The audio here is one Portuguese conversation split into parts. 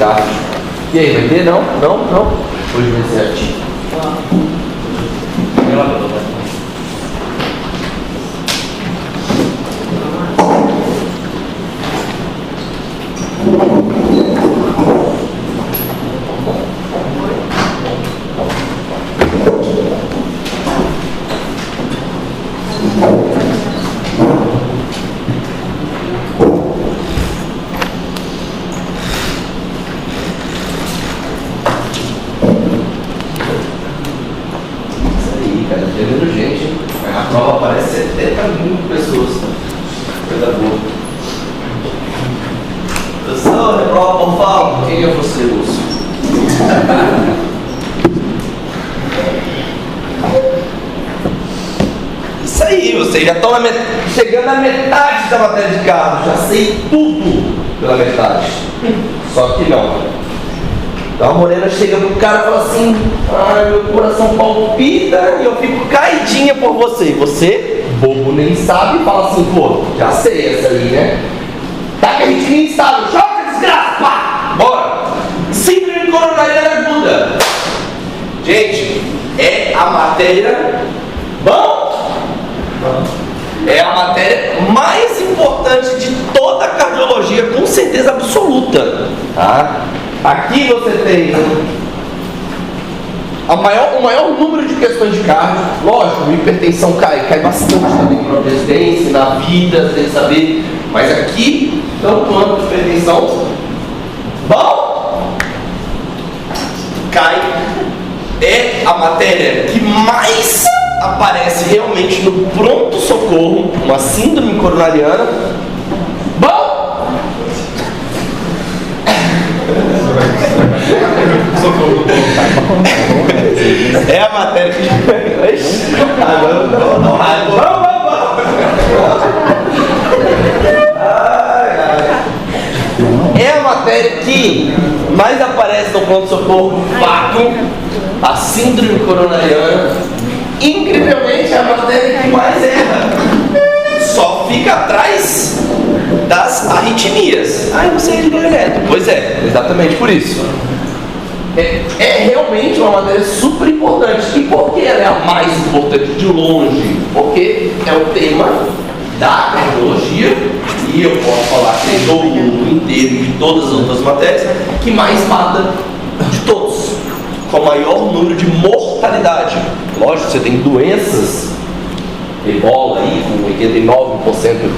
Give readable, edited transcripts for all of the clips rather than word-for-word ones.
cardio. E aí, vai ter? Não? Hoje vai ser ativo. Vocês já estão chegando na metade da matéria de carro, já sei tudo pela metade. Só que não. Então a Morena chega pro cara e fala assim: ai, meu coração palpita e eu fico caidinha por você. E você, bobo, nem sabe, e fala assim: pô, já sei essa aí, né? Tá que a gente nem sabe, joga desgraça, pá, bora! Síndrome coronariana aguda. Gente, é a matéria. Bom? É a matéria mais importante de toda a cardiologia, com certeza absoluta. Tá? Aqui você tem o maior número de questões de cardio. Lógico, hipertensão cai bastante também na residência, na vida, sem saber. Mas aqui, tanto quanto hipertensão, bom, cai. É a matéria que mais aparece realmente no pronto-socorro, uma síndrome coronariana. Bom! É a matéria que... Agora eu vou dar raiva. É a matéria que mais aparece no pronto-socorro, fato, a síndrome coronariana. Incrivelmente é a matéria que mais erra. Só fica atrás das arritmias. Ah, você é elétrico. Pois é, exatamente por isso. É realmente uma matéria super importante. E por que ela é a mais importante de longe? Porque é o tema da cardiologia, e eu posso falar que do mundo inteiro, de todas as outras matérias, que mais mata de todos, com o maior número de mortalidade. Lógico, você tem doenças, ebola aí, com 89%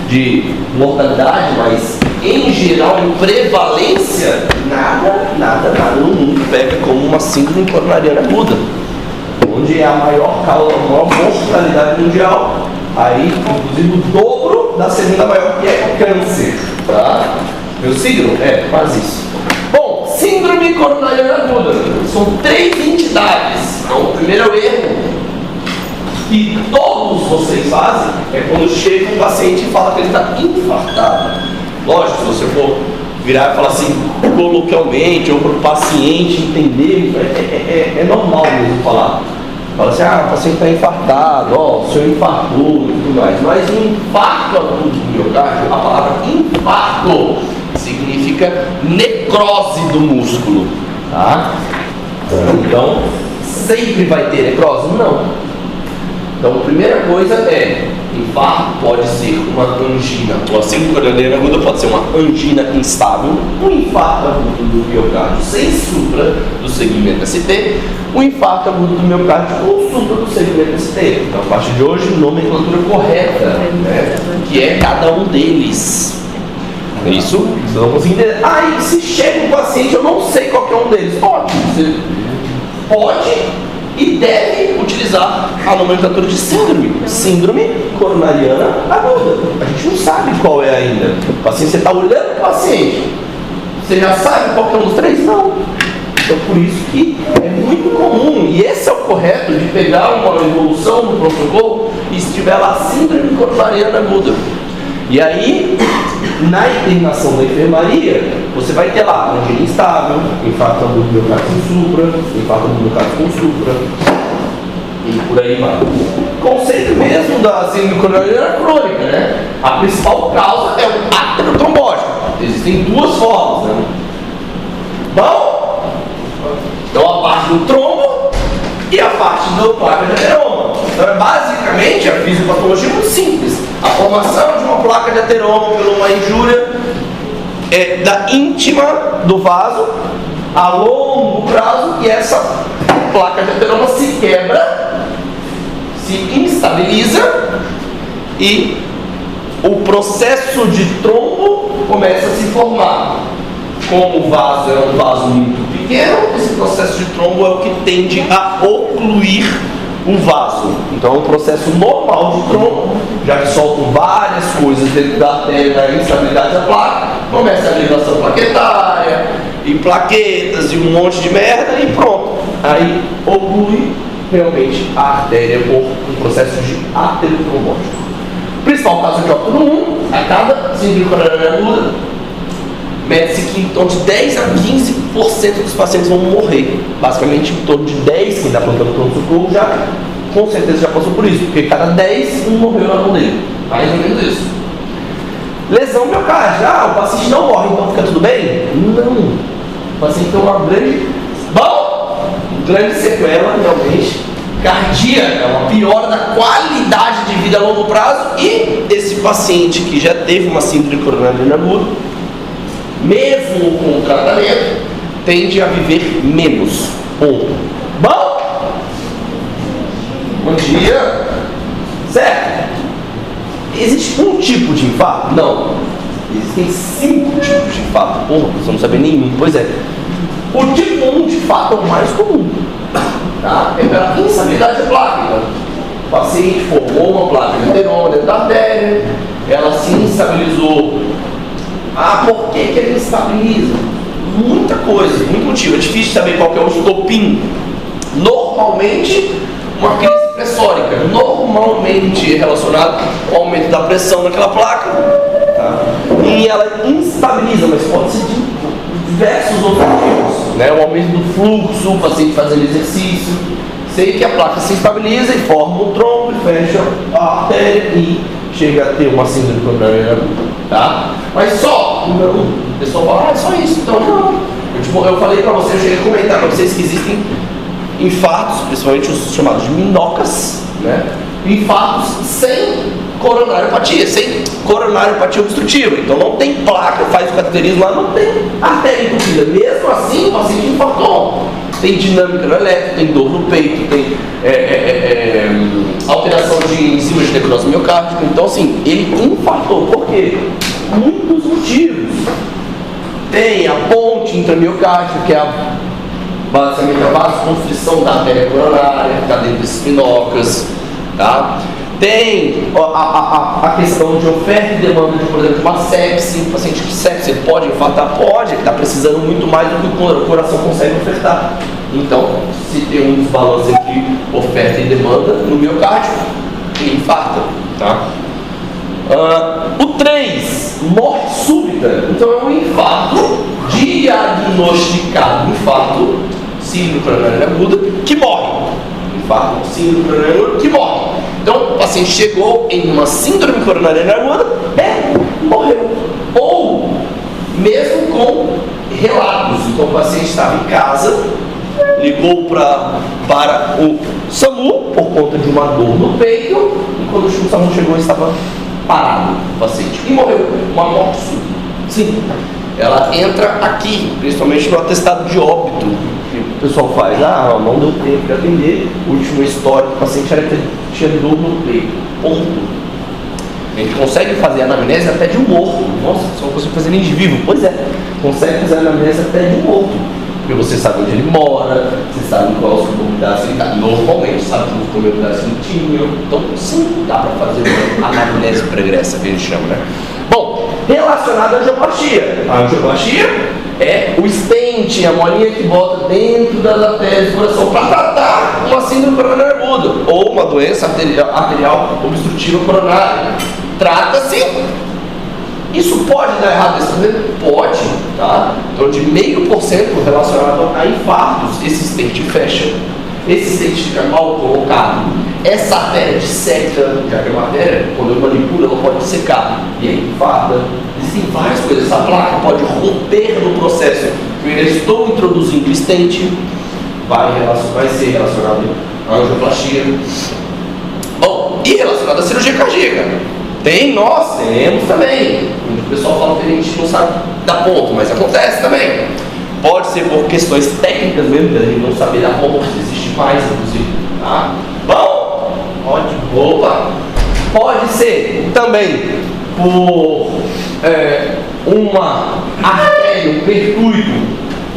de mortalidade, mas em geral, em prevalência, nada no mundo pega como uma síndrome coronariana aguda, onde é a maior causa, a maior mortalidade mundial. Aí, inclusive, o dobro da segunda maior, que é câncer. Tá? Meu signo? É, quase isso. Bom, síndrome coronariana aguda. São 3 entidades. Então, o primeiro erro que todos vocês fazem é quando chega um paciente e fala que ele está infartado. Lógico, se você for virar e falar assim, coloquialmente, ou para o paciente entender, é normal mesmo falar. Fala assim, o paciente está infartado, o senhor infartou e tudo mais. Mas um infarto agudo do miocárdio, a palavra infarto significa necrose do músculo, tá? Então, sempre vai ter necrose? Não. Então, a primeira coisa é, infarto pode ser uma angina, ou assim, coronariana aguda pode ser uma angina instável, um infarto agudo do miocárdio sem supra do segmento ST, um infarto agudo do miocárdio com supra do segmento ST. Então, a partir de hoje, nomenclatura correta, né, que é cada um deles. Isso, você não consegue entender. E se chega um paciente, eu não sei qual que é um deles. Pode, você pode e deve utilizar a nomenclatura de síndrome coronariana aguda. A gente não sabe qual é ainda. O paciente, você está olhando para o paciente, você já sabe qual que é um dos 3? Não. Então, por isso que é muito comum, e esse é o correto, de pegar uma evolução do pronto-socorro e se tiver lá síndrome coronariana aguda. E aí, na internação da enfermaria, você vai ter lá angina instável, infarto agudo do miocárdio com supra, infarto agudo do miocárdio com supra, e por aí vai. O conceito mesmo da síndrome coronariana crônica, né? A principal causa é o átero trombótico. Existem 2 formas, né? Bom? Então a parte do trombo e a parte do placa de ateroma. Então basicamente a fisiopatologia é muito simples. A formação de uma placa de ateroma por uma injúria da íntima do vaso a longo prazo, e essa placa de ateroma se quebra, se instabiliza e o processo de trombo começa a se formar. Como o vaso é um vaso muito pequeno, esse processo de trombo é o que tende a ocluir o vaso. Então é um processo normal de trombo, já que soltam várias coisas dentro da artéria, da instabilidade da placa, começa a dilatação plaquetária, e plaquetas, e um monte de merda, e pronto. Aí oclui realmente a artéria por um processo de aterotrombótico. Principal caso de óbito no mundo, a cada síndrome coronariana aguda, mede-se que em torno de 10 a 15% dos pacientes vão morrer. Basicamente, em torno de 10, quem está plantando pronto-socorro já, com certeza já passou por isso, porque cada 10, um morreu na mão dele. Mais ou menos isso. Lesão miocárdica. O paciente não morre, então fica tudo bem? Não. O paciente tem uma grande sequela, realmente, cardíaca, uma piora da qualidade de vida a longo prazo, e esse paciente que já teve uma síndrome coronariana aguda, mesmo com o tratamento, tende a viver menos. Bom? Bom dia. Certo? Existe um tipo de infarto? Não. Existem 5 tipos de infarto. Porra, você não sabe nenhum. Pois é. O tipo 1 de infarto é o mais comum. Tá? É pela instabilidade pláquica. O paciente formou uma placa de ateroma dentro da artéria, ela se instabilizou. Por que ele instabiliza? Muita coisa, muito motivo. É difícil saber qual que é o estopim. Normalmente, uma crise pressórica, normalmente relacionada ao aumento da pressão naquela placa, tá? E ela instabiliza, mas pode ser de diversos outros motivos, né? O aumento do fluxo, o paciente fazendo exercício. Sei que a placa se estabiliza e forma um trombo, fecha a artéria e chega a ter uma síndrome coronariana, tá? Mas só, não, o pessoal fala, é só isso, então não. Eu falei pra vocês, eu cheguei a comentar pra vocês que existem infartos, principalmente os chamados de minocas, né? Infartos sem coronariopatia, sem coronariopatia obstrutiva. Então não tem placa, faz o cateterismo lá, não tem artéria entupida. Mesmo assim, o paciente infartou. Tem dinâmica no elétrico, tem dor no peito, tem alteração de enzimas de necrose miocárdica. Então, assim, ele infartou. Por quê? Muitos motivos. Tem a ponte intramiocárdica, que é basicamente a vasoconstrição da artéria coronária, que está dentro desses minocas, tá? Tem a questão de oferta e demanda de, por exemplo, uma sepse. O paciente com sepse, ele pode infartar? Pode, ele está precisando muito mais do que o coração consegue ofertar. Então, se tem um desbalanço entre oferta e demanda no miocárdio, ele infarta, tá? O 3, morte súbita. Então é um infarto diagnosticado, infarto síndrome coronariana aguda, que morre. Infarto síndrome coronariana aguda, que morre. Então o paciente chegou em uma síndrome coronariana aguda, morreu. Ou mesmo com relatos. Então o paciente estava em casa, ligou para o SAMU por conta de uma dor no peito, e quando o SAMU chegou, estava parado o paciente e morreu. Uma morte súbita. Sim, ela entra aqui, principalmente no atestado de óbito que o pessoal faz. Não deu tempo de atender, o último histórico do paciente era que tinha dor no peito. Ponto. A gente consegue fazer a anamnese até de um morto. Nossa, só não consigo fazer nem de vivo. Pois é, consegue fazer a anamnese até de um morto. Porque você sabe onde ele mora, você sabe qual as comunidades ele está. Normalmente sabe quais comunidades ele tinha. Então, sim, dá para fazer uma anamnese pregressa, que a gente chama, né? Bom, relacionado à angioplastia. A angioplastia é o stent, a molinha que bota dentro das artérias do coração para tratar uma síndrome coronariana aguda ou uma doença arterial obstrutiva coronária. Trata-se. Isso pode dar errado nesse momento? Pode, tá? Então, de 0,5% relacionado a infartos, esse stent fecha. Esse stent fica mal colocado. Essa artéria disseca, já que é uma artéria, quando eu manipulo, ela pode secar. E aí infarta. existem várias coisas. Essa placa pode romper no processo. Eu ainda estou introduzindo o stent, vai ser relacionado à angioplastia. Bom, e relacionado à cirurgia cardíaca? Nós temos também. O pessoal fala que a gente não sabe dar ponto, mas acontece também. Pode ser por questões técnicas mesmo, a gente não saber dar ponto, existe mais, inclusive. Tá? Bom, pode ser também por uma artéria, um percúito,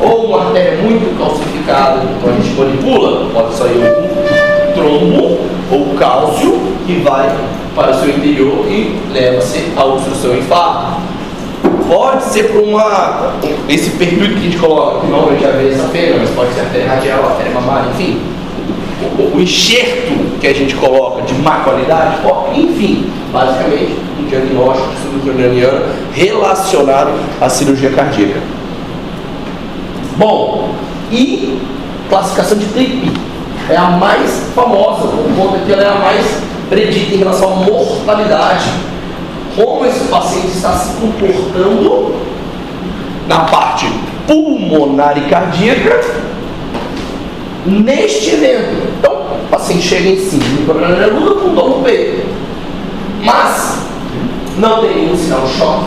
ou uma artéria muito calcificada, então a gente manipula, pode sair um trombo ou cálcio que vai para o seu interior e leva-se à obstrução e infarto. Pode ser por esse percúito que a gente coloca, que normalmente é a veia safena, mas pode ser a artéria radial, a artéria mamária, enfim. O enxerto que a gente coloca de má qualidade, enfim, basicamente um diagnóstico subcraniano relacionado à cirurgia cardíaca. Bom, e classificação de TRIP é a mais famosa, por conta que ela é a mais predita em relação à mortalidade. Como esse paciente está se comportando na parte pulmonar e cardíaca neste evento. Então, o paciente chega em si, coronariana aguda com dor no peito, mas não tem nenhum sinal de choque.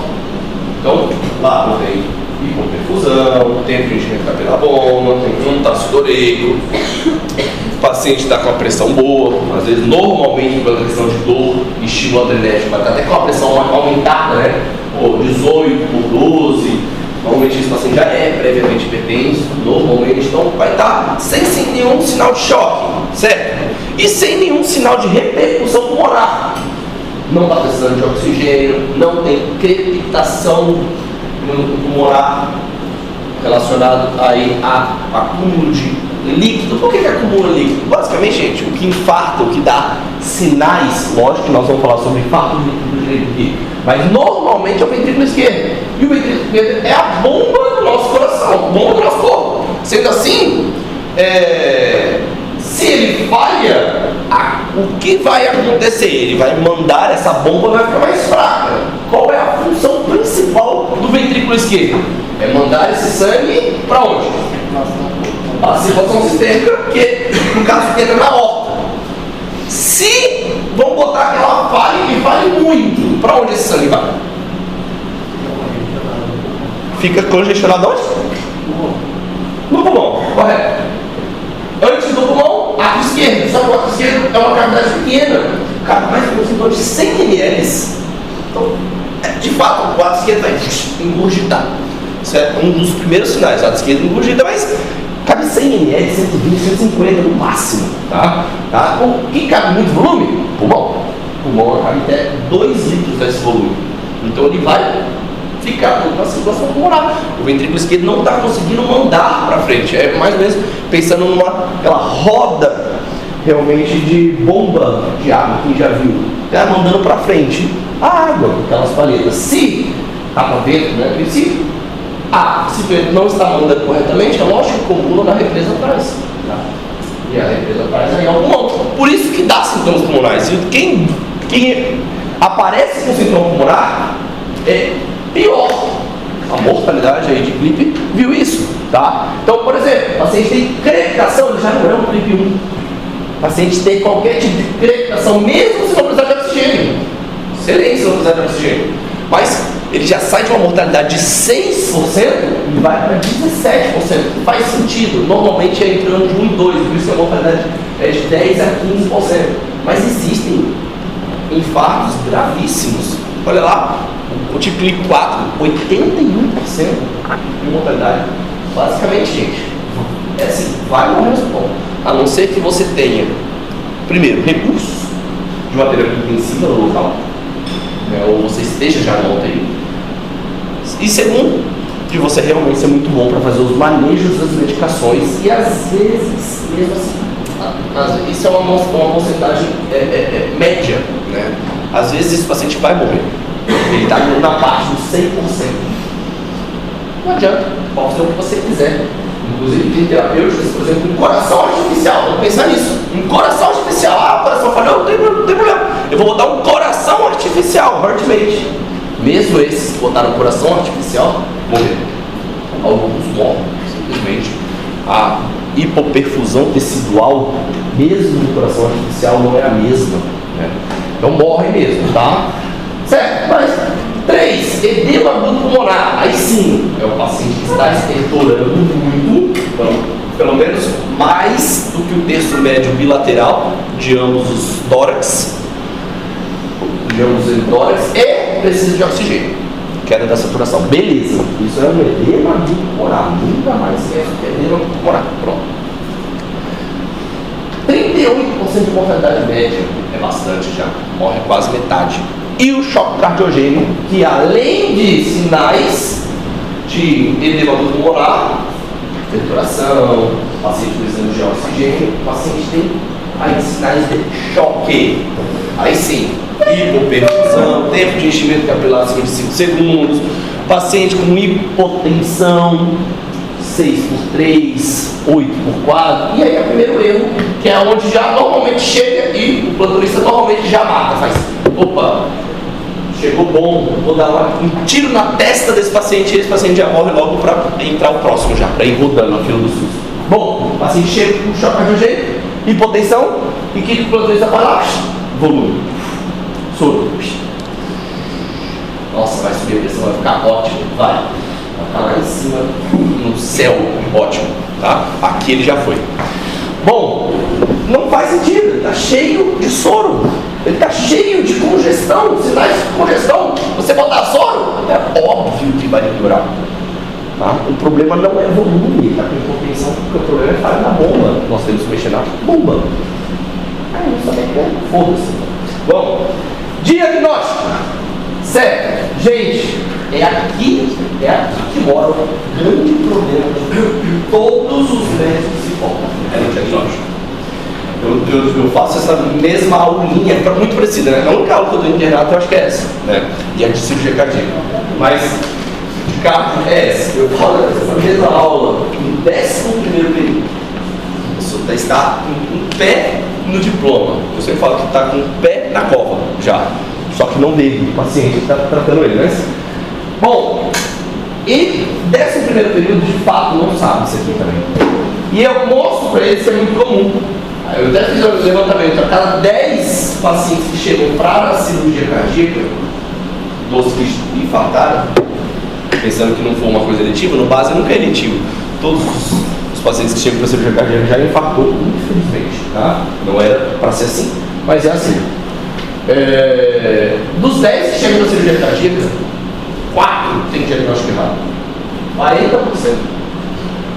Então, lá não tem hipoperfusão, não tem preenchimento capilar bom, não está sudoreico, o paciente está com a pressão boa, às vezes normalmente pela questão de dor e estímulo adrenérgico, vai estar até com a pressão aumentada, né? 18 por 12, normalmente esse paciente já é previamente hipertenso, normalmente, então vai estar sem nenhum sinal de choque, certo? E sem nenhum sinal de repercussão pulmonar. Não está precisando de oxigênio, não tem crepitação pulmonar relacionado aí a acúmulo de líquido. Por que acumula líquido? Basicamente, gente, o que infarta, o que dá sinais, lógico que nós vamos falar sobre infarto do ventrículo direito aqui, mas normalmente é o ventrículo esquerdo. E o ventrículo esquerdo é a bomba do nosso coração, a bomba do nosso corpo. Sendo assim, se ele falha, o que vai acontecer? Ele vai mandar essa bomba, vai ficar mais fraca. Qual é a função principal do ventrículo esquerdo? É mandar esse sangue para onde? A circulação sistêmica, que no caso entra na aorta. Se vamos botar que ela fale muito, para onde esse sangue vai? Fica congestionado onde? No pulmão, correto. Antes do pulmão, átrio esquerdo. Só que o átrio esquerdo é uma cavidade pequena, mais concentrado de 100 ml. Então, de fato, o átrio esquerdo vai engurgitar. Isso é um dos primeiros sinais. O átrio esquerdo engurgita, mas cabe 100 ml, 120, 150 no máximo. Tá? O que cabe muito volume? Pulmão. Pulmão cabe até 2 litros desse volume. Então ele vai ficar com a circulação pulmonar. O ventrículo esquerdo não está conseguindo mandar para frente. É mais ou menos pensando aquela roda realmente de bomba de água, quem já viu, tá mandando para frente a água, aquelas palhetas. Se está para dentro, né? Se o vento não está mandando corretamente, é lógico que acumula na represa atrás. Tá? E a represa atrás aí é o pulmão. Por isso que dá sintomas pulmonares. E quem aparece com sintoma pulmonar é pior. A mortalidade aí de CLIP viu isso, tá? Então, por exemplo, o paciente tem crepitação, ele já não é um CLIP 1. O paciente tem qualquer tipo de crepitação, mesmo se não precisar de oxigênio. Excelente se não precisar de oxigênio. Mas ele já sai de uma mortalidade de 6% e vai para 17%. Faz sentido. Normalmente é entrando de 1 e 2, por isso que a mortalidade é de 10% a 15%. Mas existem infartos gravíssimos. Olha lá, multiplique 4, 81% de mortalidade. Basicamente, gente, é assim, vai morrer nesse ponto. A não ser que você tenha, primeiro, recursos de uma terapia intensiva no local, né, ou você esteja já na UTI. E segundo, de você realmente ser muito bom para fazer os manejos das medicações e às vezes, mesmo assim, isso é uma porcentagem média, né? Às vezes esse paciente vai morrer. Ele está na parte dos 100%. Não adianta, pode ser o que você quiser. Inclusive tem terapeutas, por exemplo, um coração artificial. Vamos pensar nisso. Um coração artificial. O coração falhou, não tem problema. Eu vou botar um coração artificial, heartmate. Mesmo esses que botaram coração artificial, morreram. Alguns morrem, simplesmente. A hipoperfusão tecidual, mesmo no coração artificial, não é a mesma, né? Então morre mesmo, tá? Certo, mas 3, edema agudo pulmonar. Aí sim, é o paciente que está estertorando muito, então, pelo menos mais do que o terço médio bilateral de ambos os tórax, e precisa de oxigênio, queda da saturação. Beleza, isso é um edema agudo pulmonar, nunca mais esquece o edema agudo pulmonar. Pronto. 38% de mortalidade média, é bastante já, morre quase metade. E o choque cardiogênico, que além de sinais de edema agudo pulmonar, saturação, paciente precisando de oxigênio, o paciente tem aí sinais de choque. Aí sim, hipoperfusão, tempo de enchimento capilar acima de 5 segundos, paciente com hipotensão, 6x3, 8x4, e aí é o primeiro erro, que é onde já normalmente chega e o plantonista normalmente já mata, faz, opa, chegou bom, vou dar um tiro na testa desse paciente e esse paciente já morre logo para entrar o próximo já, para ir rodando a fila do SUS. Bom, o paciente chega com choque cardiogênico, hipotensão, e o que o plantonista faz lá? Volume, soro. Nossa, vai subir a pressão, vai ficar ótimo, vai ficar lá em cima, no céu, ótimo, tá? Aqui ele já foi. Bom, não faz sentido, ele está cheio de soro, ele está cheio de congestão, sinais de congestão. Você botar soro, é óbvio que vai melhorar. Tá? O problema não é volume, ele está com hipotensão, porque o problema é falha na bomba. Nós temos que mexer na bomba. Aí não sabe como, foda-se. Bom, diagnóstico. Certo, gente, é aqui que mora o grande problema de todos os médicos se focam. É no diagnóstico. Eu faço essa mesma aulinha, muito parecida, né? A única aula que eu dou internato eu acho que é essa, né? E a de cirurgia cardíaca. Mas de carro é essa. Eu falo essa mesma aula no 11º período. A pessoa está com um pé no diploma. Eu sempre falo que está com um pé na cova já. Só que não dele, o paciente está tratando ele, né? Bom, e 11º período de fato não sabe isso aqui também. E eu mostro para eles que é muito comum. Eu até fiz um levantamento, a cada 10 pacientes que chegam para a cirurgia cardíaca, dos que infartaram, pensando que não foi uma coisa eletiva, no base nunca é eletivo. Todos os pacientes que chegam para a cirurgia cardíaca já infartou, infelizmente, tá? Não era para ser assim, mas é assim. Dos 10 que chegam na cirurgia cardíaca, 4 têm diagnóstico errado. 40%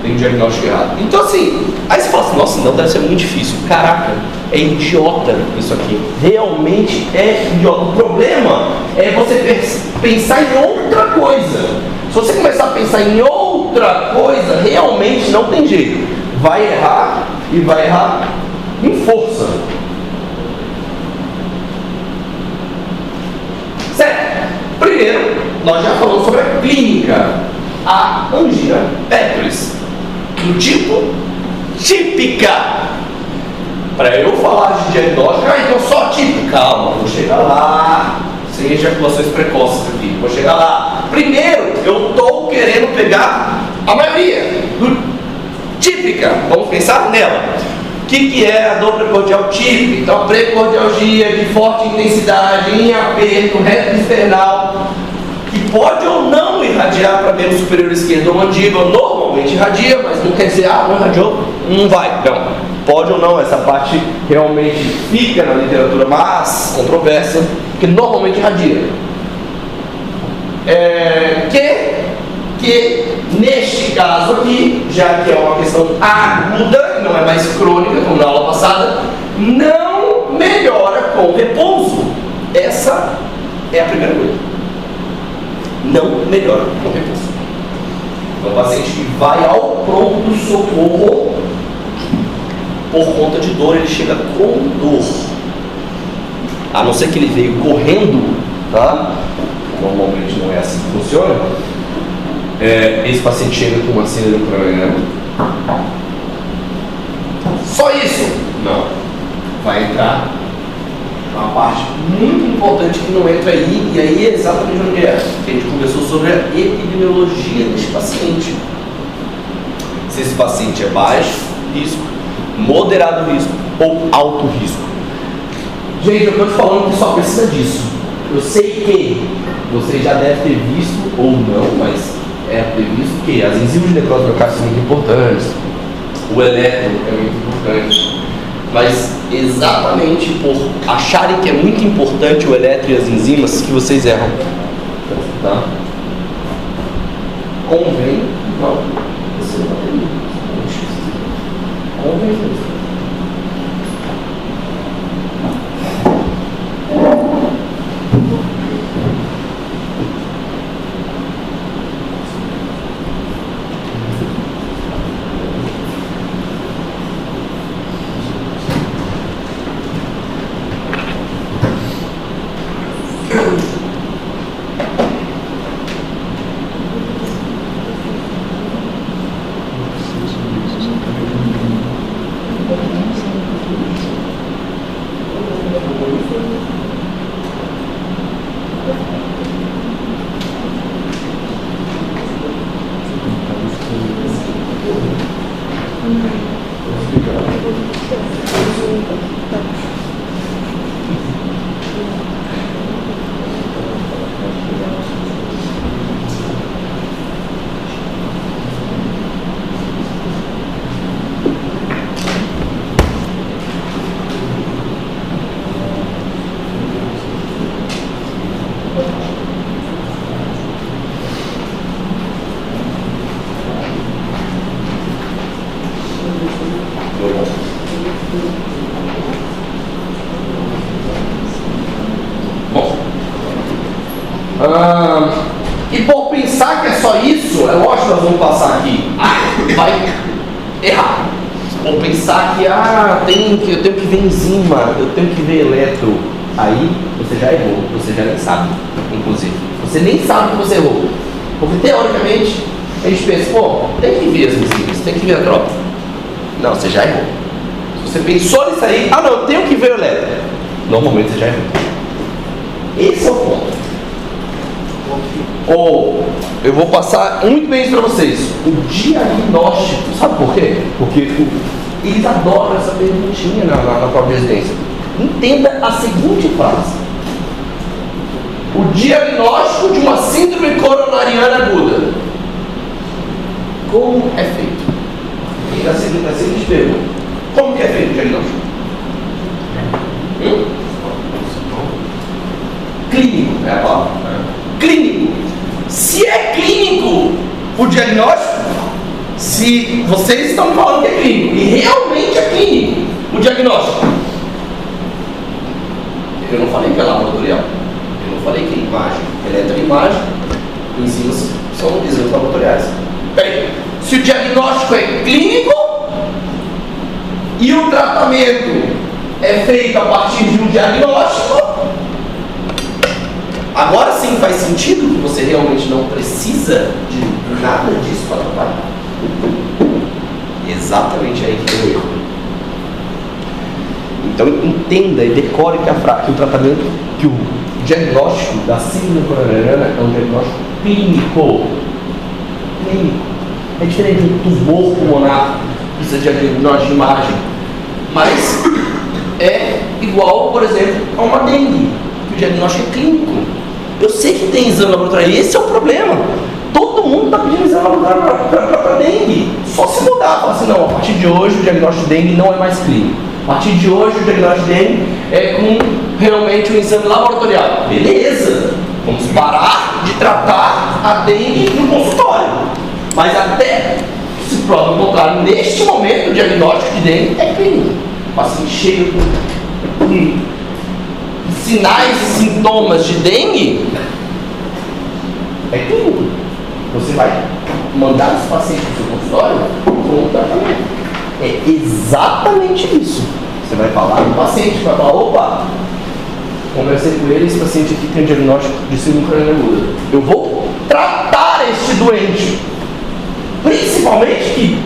tem diagnóstico errado. Então assim, aí você fala assim, nossa, não deve ser muito difícil. Caraca, é idiota isso aqui. Realmente é idiota. O problema é você pensar em outra coisa. Se você começar a pensar em outra coisa, realmente não tem jeito. Vai errar e vai errar em força. Certo? Primeiro, nós já falamos sobre a clínica. A angina pectoris, do tipo típica. Para eu falar de diagnóstico, então só típica. Calma, vou chegar lá. Sem ejaculações precoces aqui, vou chegar lá. Primeiro, eu estou querendo pegar a maioria do típica. Vamos pensar nela. O que é a dor precordial típica? Então, a precordialgia de forte intensidade, em aperto, retroesternal, que pode ou não irradiar para membro superior esquerdo ou mandíbula. Normalmente irradia, mas não quer dizer, não irradiou, não vai. Não, pode ou não, essa parte realmente fica na literatura, mas controversa, porque normalmente irradia. Que neste caso aqui, já que é uma questão aguda, não é mais crônica, como na aula passada, não melhora com repouso. Essa é a primeira coisa. Não melhora com repouso. Então, o paciente que vai ao pronto-socorro por conta de dor, ele chega com dor. A não ser que ele veio correndo, tá? Normalmente não é assim que funciona. Esse paciente chega com uma síndrome craniana. Só isso? Não. Vai entrar uma parte muito importante que não entra aí, e aí é exatamente onde é. A gente conversou sobre a epidemiologia deste paciente. Se esse paciente é baixo risco, moderado risco ou alto risco. Gente, eu estou te falando que só precisa disso. Eu sei que você já deve ter visto, ou não, mas ter visto que as enzimas de necrose biocárdia são muito importantes, o eletro é muito importante, mas exatamente por acharem que é muito importante o eletro e as enzimas que vocês erram. Tá? Convém, não, você não tem. Convém. E por pensar que é só isso, é lógico que nós vamos passar aqui. Vai errar. Por pensar que eu tenho que ver enzima, eu tenho que ver eletro. Aí você já errou, você já nem sabe, inclusive. Você nem sabe que você errou. Porque teoricamente a gente pensa, tem que ver as enzimas, tem que ver a droga. Não, você já errou. Se você pensou nisso aí, não, eu tenho que ver o eletro. Normalmente você já errou. Esse é o ponto. Ou eu vou passar muito bem isso para vocês. O diagnóstico, sabe por quê? Porque eles adoram essa perguntinha na própria residência. Entenda a seguinte frase: o diagnóstico de uma síndrome coronariana aguda, como é feito? E a seguinte pergunta: como que é feito o diagnóstico? Clínico é a palavra. Clínico. Se é clínico o diagnóstico, se vocês estão falando que é clínico e realmente é clínico o diagnóstico, eu não falei que é laboratorial, eu não falei que é imagem, eletroimagem, enzimas são exames laboratoriais. Peraí, se o diagnóstico é clínico e o tratamento é feito a partir de um diagnóstico, agora sim faz sentido que você realmente não precisa de nada disso para trabalhar. Exatamente aí que eu erro. Então entenda e decore que o tratamento, que o diagnóstico da síndrome coronariana é um diagnóstico clínico. Clínico. É diferente do tumor pulmonar, que precisa de diagnóstico de imagem. Mas é igual, por exemplo, a uma dengue, que o diagnóstico é clínico. Eu sei que tem exame laboratorial, esse é o problema. Todo mundo está pedindo exame laboratorial para dengue. Só se mudar, falar assim, não, a partir de hoje o diagnóstico de dengue não é mais clínico. A partir de hoje o diagnóstico de dengue é com realmente um exame laboratorial. Beleza, vamos parar de tratar a dengue no consultório. Mas até se prova o contrário, neste momento o diagnóstico de dengue é clínico. O paciente cheio com sinais e sintomas de dengue é clínico. Você vai mandar esse paciente para o seu consultório com um tratamento. É exatamente isso. Você vai falar com o paciente, vai falar, opa, conversei com ele, esse paciente aqui tem um diagnóstico de síndrome coronariana aguda. Eu vou tratar este doente. Principalmente que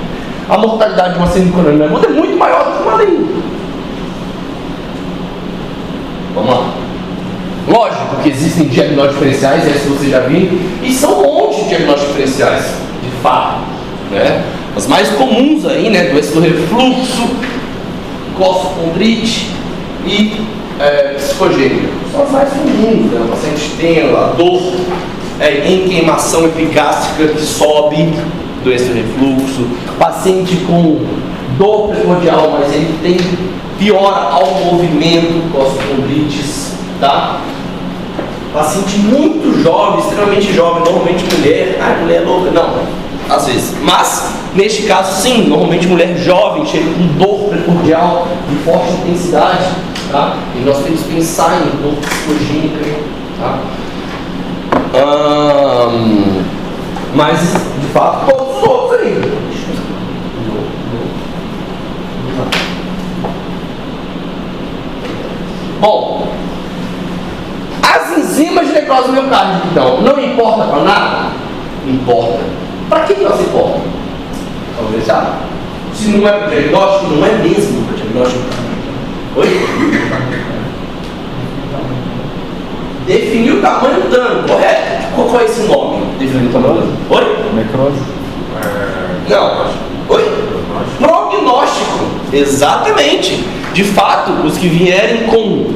a mortalidade de uma síndrome coronariana aguda é muito maior do que uma dengue. Vamos que existem diagnósticos diferenciais, esse você já viu, e são um monte de diagnósticos diferenciais, de fato, né? As mais comuns aí, né, doença do refluxo, cossocondrite e psicogênica. São as mais comuns, né? O paciente tem a dor em queimação epigástrica que sobe, doença do refluxo, paciente com dor primordial, mas ele tem piora ao movimento, cossocondrites, tá? Paciente muito jovem, extremamente jovem, normalmente mulher, mulher louca, não, às vezes, mas neste caso sim, normalmente mulher jovem, chega com dor primordial de forte intensidade, tá? E nós temos que pensar em dor psicogênica, tá? Mas de fato todos os outros aí. Bom, as enzimas de necrose miocárdica, então, não importa para nada? Importa. Para que elas importam? Vamos ver já. Se não é para diagnóstico, não é mesmo para diagnóstico. Oi? Definir o tamanho do dano, correto? Qual é esse nome? Definir o tamanho do dano. Oi? Necrose. Não. Oi? Prognóstico. Exatamente. De fato, os que vierem com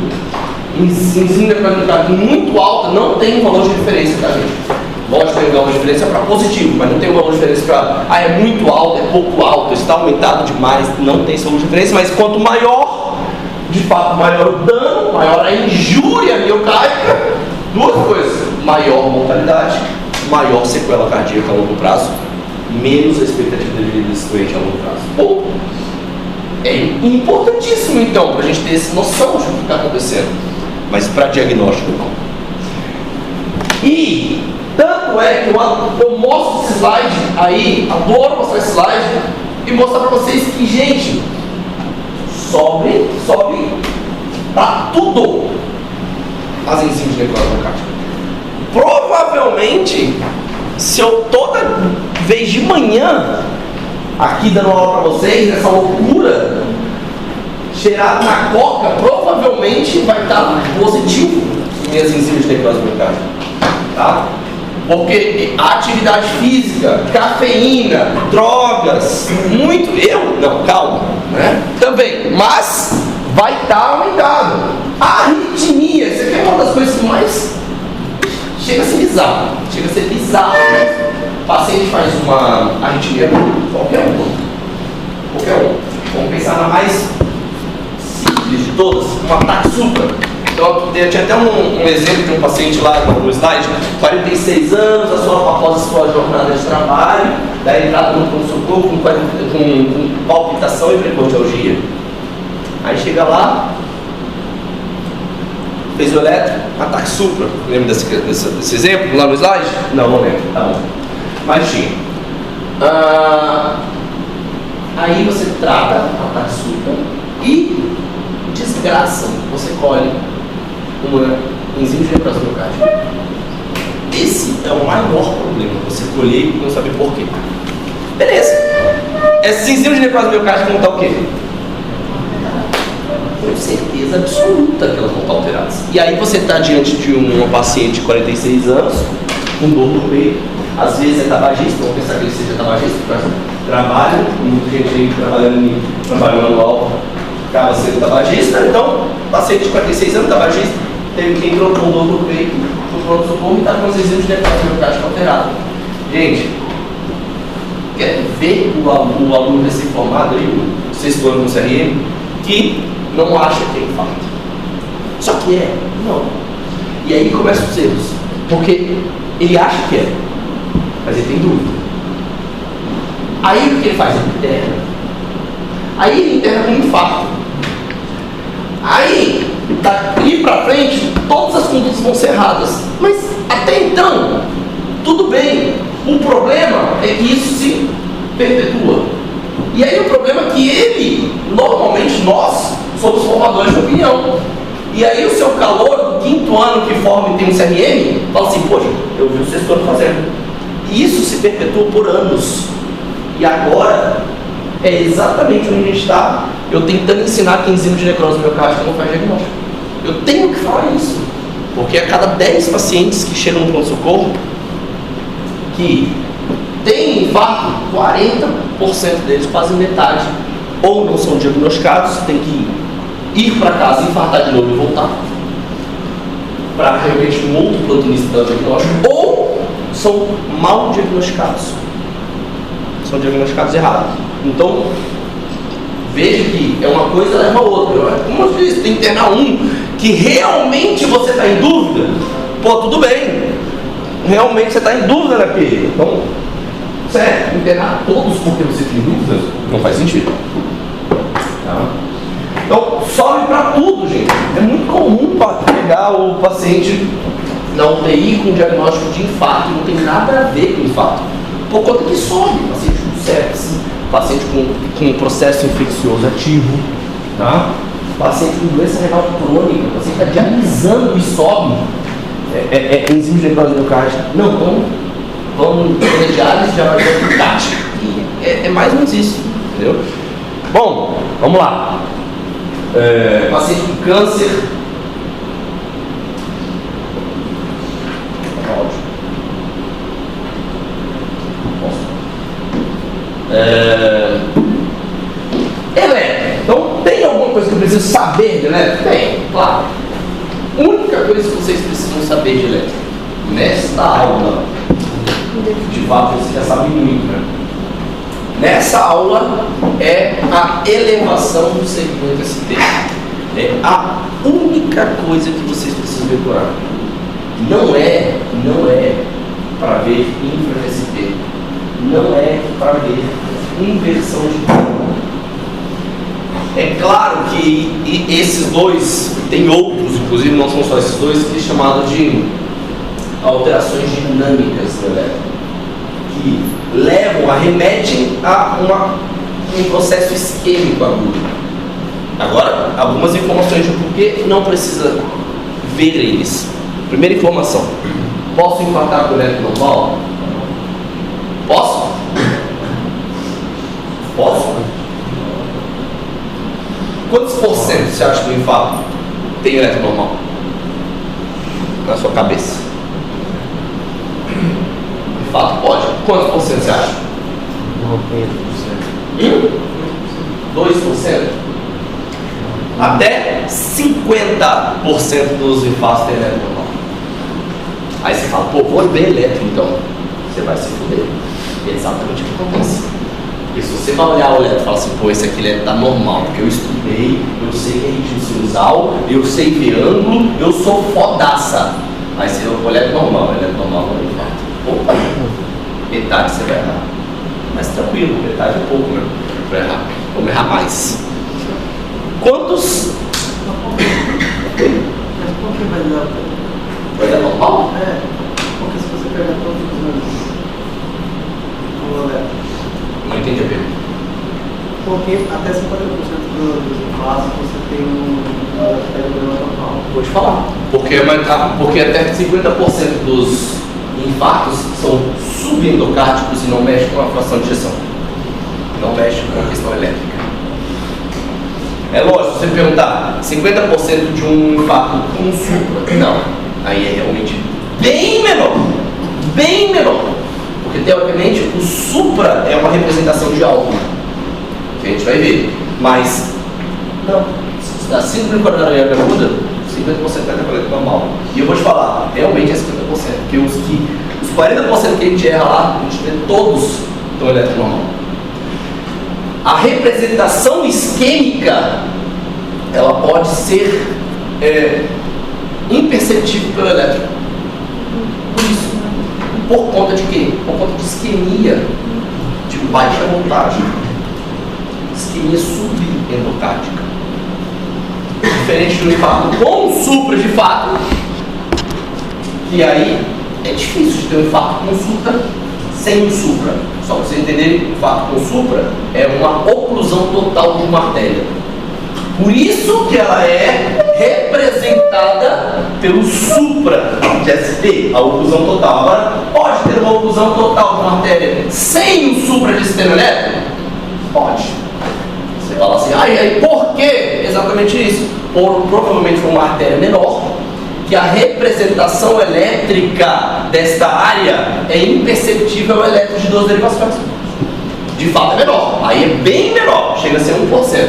enzima muito alta não tem um valor de referência, tá, gente? Lógico que tem um valor de referência para positivo, mas não tem um valor de referência para é muito alto, é pouco alto, está aumentado demais, não tem esse valor de referência, mas quanto maior, de fato, maior o dano, maior a injúria miocárdica, duas coisas: maior mortalidade, maior sequela cardíaca a longo prazo, menos a expectativa de vida desse doente a longo prazo. Bom, é importantíssimo então para a gente ter essa noção de o que está acontecendo, mas para diagnóstico não. E tanto é que eu mostro esse slide aí, adoro mostrar esse slide e mostrar para vocês que, gente, sobe para tudo as enzimas de necrose miocárdica. Provavelmente, se eu toda vez de manhã aqui dando aula para vocês, nessa loucura, cheirado na coca, provavelmente vai estar positivo em minhas enzimas de necrose miocárdica, tá? Porque a atividade física, cafeína, drogas, calma, né? Também, mas vai estar aumentado. A arritmia, isso aqui é uma das coisas que mais chega a ser bizarro, né? O paciente faz uma arritmia, qualquer um. Vamos pensar na mais simples de todas, um ataque supra. Então, eu tinha até um exemplo de um paciente lá no slide, 46 anos, após a sua jornada de trabalho, da entrada no pronto-socorro com palpitação e precordialgia. Aí chega lá, fez o eletro, ataque supra. Lembra desse exemplo lá no slide? Não lembro, tá bom. Mas tinha. Aí você trata o ataque supra e desgraça, você colhe uma enzima de necrose miocárdica. Esse é o maior problema, você colher e não saber porquê. Beleza. Essas enzimas de necrose miocárdica vão estar o quê? Com certeza absoluta que elas vão estar alteradas. E aí você está diante de uma paciente de 46 anos, com dor no peito, às vezes é tabagista, vamos pensar que ele seja tabagista, porque trabalho, muita gente aí trabalhando em trabalho manual acaba sendo tabagista. Então, paciente de 46 anos, tabagista, teve quem entrou com dor no peito, foi para o socorro e está com as enzimas de necrose miocárdica alteradas. Gente, quer ver o aluno recém-formado aí, o sexto ano no CRM, que não acha que é infarto? Só que não. E aí começam os erros, porque ele acha que é, mas ele tem dúvida. Aí o que ele faz? Ele interna. Aí ele interna com infarto. Aí, daqui pra frente, todas as condutas vão ser erradas. Mas até então, tudo bem. O problema é que isso se perpetua. E aí o problema é que ele, normalmente nós, somos formadores de opinião. E aí o seu calor do quinto ano que forma e tem um CRM, fala assim, poxa, eu vi o sexto ano fazendo. E isso se perpetua por anos. E agora é exatamente onde a gente está. Eu tentando ensinar que enzima de necrose miocárdica não faz diagnóstico. Eu tenho que falar isso. Porque a cada 10 pacientes que chegam no pronto-socorro que tem infarto, 40% deles, quase metade, ou não são diagnosticados, tem que ir para casa, infartar de novo e voltar para realmente um outro plantonista dar o diagnóstico, ou são mal diagnosticados, são diagnosticados errados. Então, veja que é uma coisa leva a outra. Como eu disse, tem que internar um que realmente você está em dúvida. Pô, tudo bem, realmente você está em dúvida, né, Pedro? Então, certo, internar todos porque você tem dúvidas não faz sentido. Tá? Então, sobe para tudo, gente. É muito comum pegar o paciente na UTI com diagnóstico de infarto, não tem nada a ver com infarto. Por conta que sobe, paciente com sepsis, paciente com processo infeccioso ativo, tá? Paciente com doença renal crônica, o paciente está dialisando e sobe enzima de necrose endocárdica. Não, então vamos fazer diálise, já vai ter tática. É mais ou menos isso, entendeu? Bom, vamos lá. Paciente com câncer. Elétrico. Então, tem alguma coisa que eu preciso saber de elétrico? Tem, claro. A única coisa que vocês precisam saber de elétrico, nesta aula, de fato você já sabe muito, né? Nessa aula é a elevação do segmento ST. É a única coisa que vocês precisam decorar. Não é para ver infra-ST. Não é para ver inversão de tempo. É claro que esses dois, tem outros, inclusive não são só esses dois, que é chamado de alterações dinâmicas do elétron, que levam, arremetem a um processo isquêmico agudo. Agora, algumas informações de porquê não precisa ver eles. Primeira informação: posso infartar com o elétron normal? Posso? Posso? Quantos por cento você acha que o infarto tem elétron normal? Na sua cabeça. Infarto pode? Quantos por cento você acha? 2%? Até 50% dos infartos tem elétron normal. Aí você fala, pô, vou ver elétron então. Você vai se fuder. É exatamente o que acontece. Porque se você vai olhar o elétron e falar assim, pô, esse aqui está normal, porque eu estudei, eu sei que é ritmo sinusal, eu sei ver ângulo, eu sou fodaça. Aí você olha o elétron normal não é infarto. Opa, metade você vai errar. Mas tranquilo, metade é pouco mesmo. Vai errar. Vamos errar mais. Quantos? Mas por que vai dar? Vai dar normal? É, porque se você pegar todos os anos, não entendi a pergunta. porque até 50% dos infartos você tem um problema total. Vou te falar. Porque até 50% dos infartos são subendocárdicos e não mexem com a fração de ejeção. Não mexem com a questão elétrica. É lógico, se você perguntar 50% de um infarto com supra, não. Aí é realmente bem menor. Bem menor. Porque teoricamente o supra é uma representação de algo. Que a gente vai ver. Mas, não. A síndrome coronariana aguda, 50% vai ter coleta normal. E eu vou te falar, realmente é 50%. Porque os 40% que a gente erra lá, a gente vê todos estão elétrico normal. A representação isquêmica, ela pode ser imperceptível pelo elétrico. Por isso. Por conta de quê? Por conta de isquemia de baixa voltagem. Isquemia subendocárdica. Diferente do infarto com supra de fato, que aí é difícil de ter um infarto com supra sem um supra. Só para vocês entenderem, o infarto com supra é uma oclusão total de uma artéria. Por isso que ela é representada pelo supra de ST, a oclusão total. Agora, pode ter uma oclusão total de uma artéria sem um supra de sistema elétrico? Pode. Você fala assim, por quê? Exatamente isso. Provavelmente foi uma artéria menor que a representação elétrica desta área é imperceptível ao elétron de 2 derivações. De fato é menor, aí é bem menor, chega a ser 1%.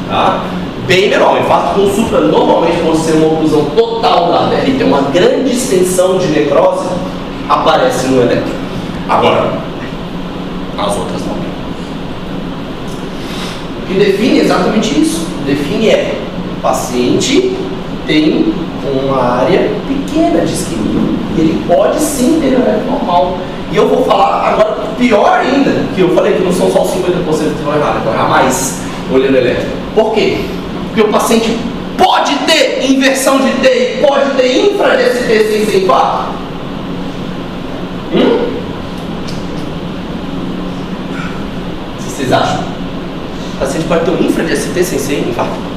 Tá? Bem menor. O infarto com supra normalmente, por ser uma oclusão total da artéria e ter uma grande extensão de necrose, aparece no elétron. Agora, as outras não. O que define exatamente isso. Define o paciente tem uma área pequena de isquemia. E ele pode sim ter um elétron normal. E eu vou falar agora pior ainda, que eu falei que não são só os 50% que vão errar, vão errar mais olhando elétrico. Por quê? Porque o paciente pode ter inversão de T e pode ter infra de ST sem ser infarto. O que vocês acham? O paciente pode ter um infra de ST sem ser infarto?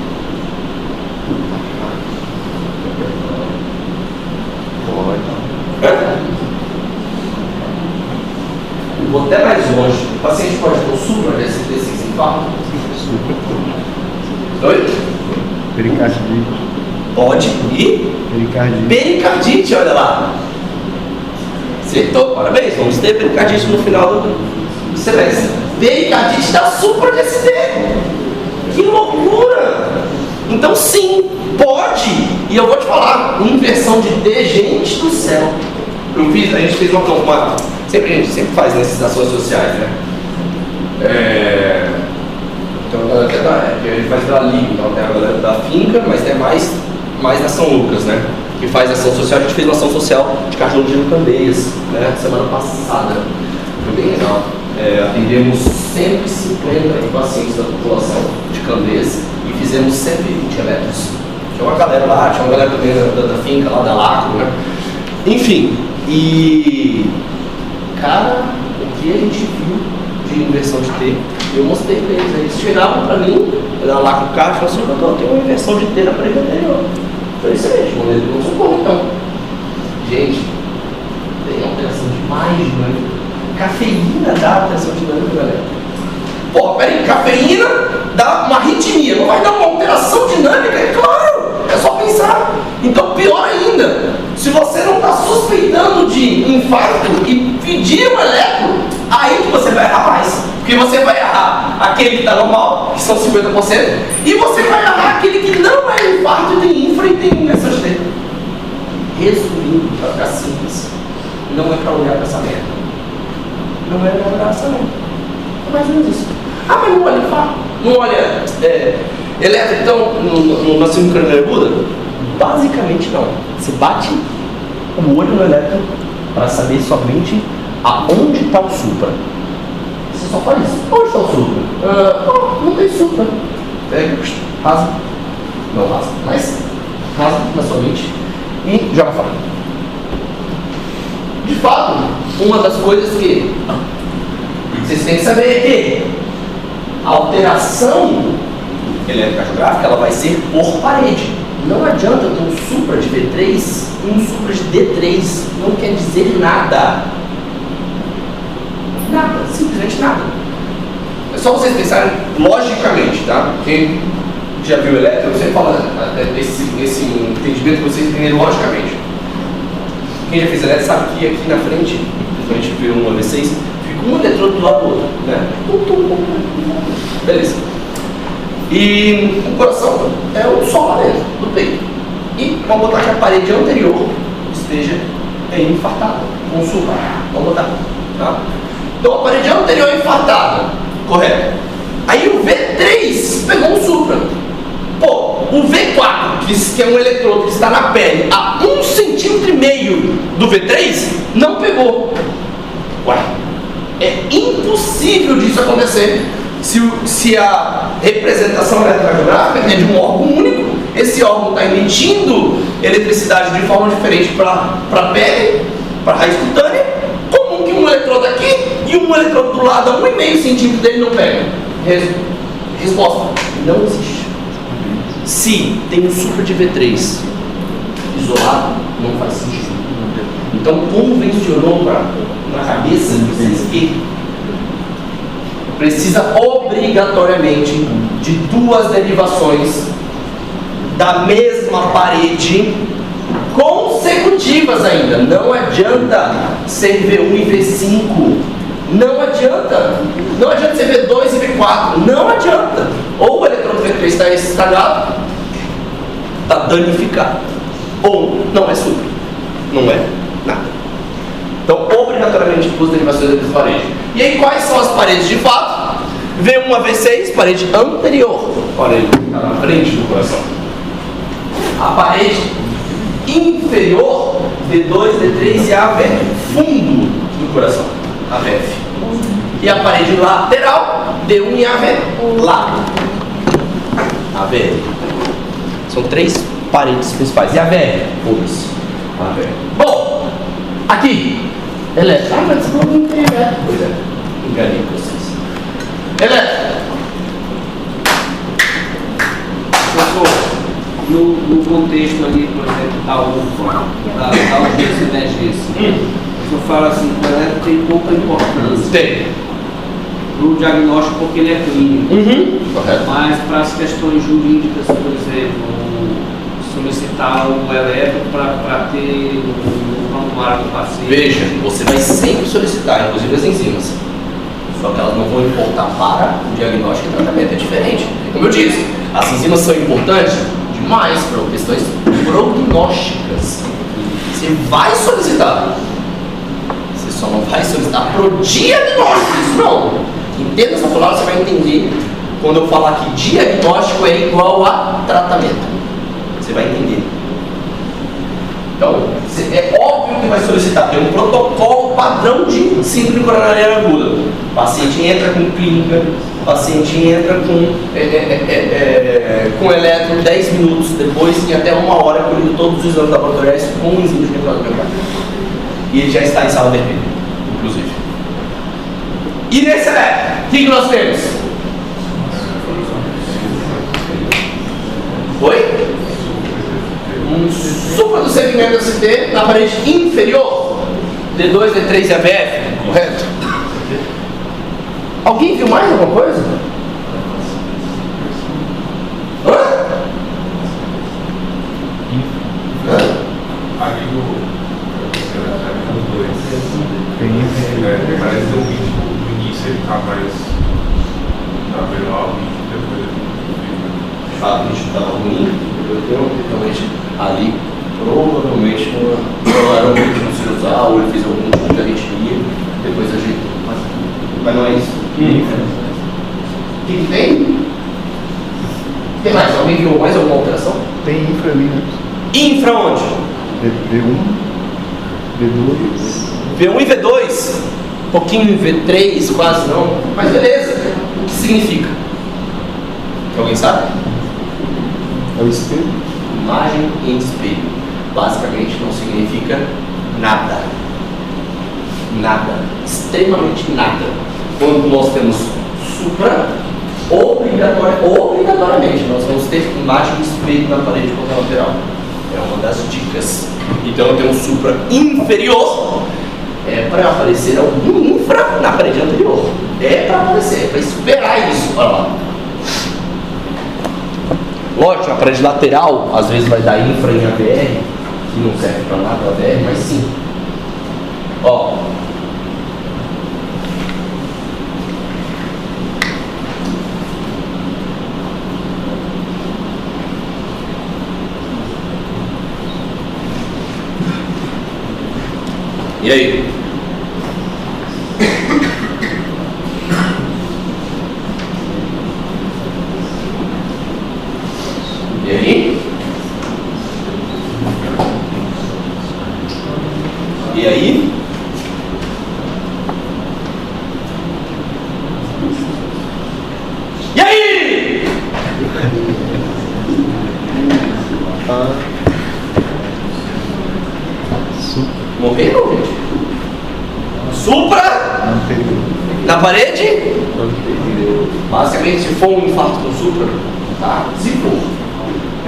Vou até mais longe. O paciente pode ter um supra de ST sem ser infarto? Oi? Pericardite. Pode ir? Pericardite. Pericardite, olha lá. Acertou, parabéns. Vamos ter pericardite no final do semestre. Pericardite da supra de ST. Que loucura! Então sim, pode. E eu vou te falar, inversão de T, gente do céu. A gente fez uma a gente sempre faz nessas ações sociais, né? Então a galera que a gente faz pela Liga, então tem a galera da finca, mas tem mais da São Lucas, né? Que faz ação social. A gente fez uma ação social de cardiologia no Candeias, né? Semana passada. Foi bem legal. Atendemos 150 pacientes da população de Candeias e fizemos 120 eletros. Tinha uma galera lá, tinha uma galera também da finca, lá da Lacro, né? Enfim, e cara, o que a gente viu de inversão de T, eu mostrei pra eles. Eles chegavam pra mim, lá com o carro, e falavam assim: doutor, tem uma inversão de T na parede anterior. Eu falei: excelente, vamos ver o socorro então. Gente, tem alteração demais dinâmica. Cafeína dá alteração dinâmica, galera. Pô, peraí, cafeína dá uma arritmia, não vai dar uma alteração dinâmica? É claro, é só pensar. Então, pior ainda, se você não está suspeitando de infarto e pedir um eletro, aí que você vai errar mais. Porque você vai errar aquele que está normal, que são 50%, e você vai errar aquele que não é infarto e tem infra e tem inversão de T. Resumindo, para ficar simples, não é para olhar para essa merda. Não é para olhar para essa merda. É mais ou menos isso. Ah, mas não olha infarto? Não olha eletro, então, na síndrome craniana aguda? Basicamente não. Você bate o olho no eletro para saber somente aonde está o supra. Você só faz isso. Onde está o supra? Não tem supra. Pega, rasga. Não rasga, mas rasga na sua mente e joga fora. De fato, uma das coisas que vocês têm que saber é que a alteração eletrocardiográfica ela vai ser por parede. Não adianta eu ter um supra de V3 e um supra de D3. Não quer dizer nada. Nada, simplesmente nada. É só vocês pensarem logicamente, tá? Quem já viu eletro, eu sempre falo desse entendimento que vocês entendem logicamente. Quem já fez eletro sabe que aqui na frente, principalmente viu um V6, fica um eletrodo do lado do outro, né? Beleza. E o coração é um só lá dentro do peito. E vamos botar que a parede anterior esteja infartada, com supra. Vamos botar, tá? Então a parede anterior é infartada, correto? Aí o V3 pegou um supra. Pô, o V4, que é um eletrodo que está na pele a 1,5 cm do V3, não pegou. Ué, é impossível disso acontecer. Se a representação eletrocardiográfica é de um órgão único, esse órgão está emitindo eletricidade de forma diferente para a pele, para a raiz cutânea, como que um eletrodo aqui e um eletrodo do lado a 1,5 cm dele não pega? Resposta: não existe. Se tem um supra de V3 isolado, não faz sentido. Então convencionou na cabeça de vocês que precisa obrigatoriamente de 2 derivações da mesma parede positivas ainda. Não adianta ser V1 e V5. Não adianta. Não adianta ser V2 e V4. Não adianta. Ou o eletrão do V3 está estragado, está danificado, ou não é supra. Não é nada. Então, obrigatoriamente, duas derivações dessa parede. E aí, quais são as paredes de fato? V1 a V6, parede anterior. Olha ele, está na frente do coração. A parede inferior, D2, D3 e AVF. Fundo do coração, AVF. E a parede lateral, D1 e AV. Lá. AVF. São três paredes principais. E AVF? Foda-se. AVF. Bom, aqui. Elétrico. Ah, mas você falou que não tem elétrico. Pois é. Enganei vocês. Elétrico. No contexto ali, por exemplo, da UFA, da urgência e emergência, eu falo assim, o elétrico tem pouca importância. Tem. No diagnóstico, porque ele é clínico. Correto. Mas para as questões jurídicas, por exemplo, solicitar o elétrico para ter no prontuário do paciente. Veja, você vai sempre solicitar, inclusive as enzimas. Só que elas não vão importar para o diagnóstico e tratamento, é diferente. Como eu disse, as enzimas são importantes demais para questões prognósticas. Você vai solicitar. Você só não vai solicitar para o diagnóstico. Isso não. Entenda essa palavra, você vai entender quando eu falar que diagnóstico é igual a tratamento. Você vai entender. Então, é óbvio que vai solicitar. Tem um protocolo padrão de síndrome coronariana aguda. O paciente entra com clínica, o paciente entra com eletro 10 minutos depois, em até 1 hora, colhendo todos os exames laboratoriais com enzima de necrose miocárdica. E ele já está em sala vermelha, inclusive. E nesse eletro, o que nós temos? Oi? Um supra do segmento ST na parede inferior, D2, D3 e AVF, correto? Alguém viu mais alguma coisa? Hã? Ali parece que o vídeo no início ele tá mais na velar, o vídeo depois ele De fato, o vídeo estava ruim, eu tenho realmente ali, provavelmente não se usar, ou ele fez algum tipo de arritmia, depois ajeitou. Mas não é isso. O que tem? Tem mais? Alguém viu mais alguma alteração? Tem infra ali, né? Infra onde? V1, V2. V1 e V2, um pouquinho em V3, quase não, mas beleza. O que significa? Alguém sabe? É o espelho. Imagem em espelho. Basicamente não significa nada. Nada. Extremamente nada. Quando nós temos supra, obrigatoriamente nós vamos ter imagem em espelho na parede contralateral. É uma das dicas. Então eu tenho um supra inferior. É para aparecer algum infra na parede anterior. É para aparecer, é para esperar isso. Olha lá. Lógico, a parede lateral às vezes vai dar infra em AVR, que não serve para nada AVR, mas sim. Ó. E aí? E aí? E aí? E aí? Morreu, gente? Supra Anterior. na parede? Basicamente, se for um infarto com supra, tá? Se for,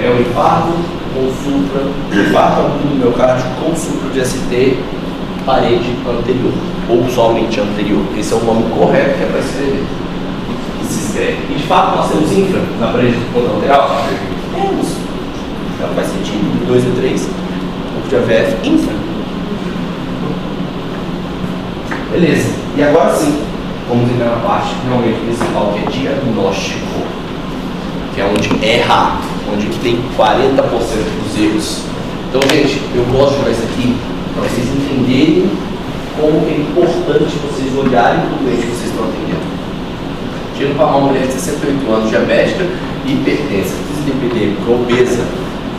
é um infarto com supra, infarto agudo do miocárdio com supra de ST, parede anterior, ou somente anterior. Esse é o nome correto que é para escrever. Que se escreve. E de fato, nós temos infra na parede contralateral? Temos. Então faz sentido, 2 e 3. de AVF infra. Beleza. E agora sim, vamos entrar na parte realmente principal, que é diagnóstico, que é onde erra, onde tem 40% dos erros. Então, gente, eu gosto de jogar isso aqui para vocês entenderem como é importante vocês olharem para o doente que vocês estão atendendo. Tendo para uma mulher de 68 anos, diabética, hipertensa, dislipidêmica, obesa,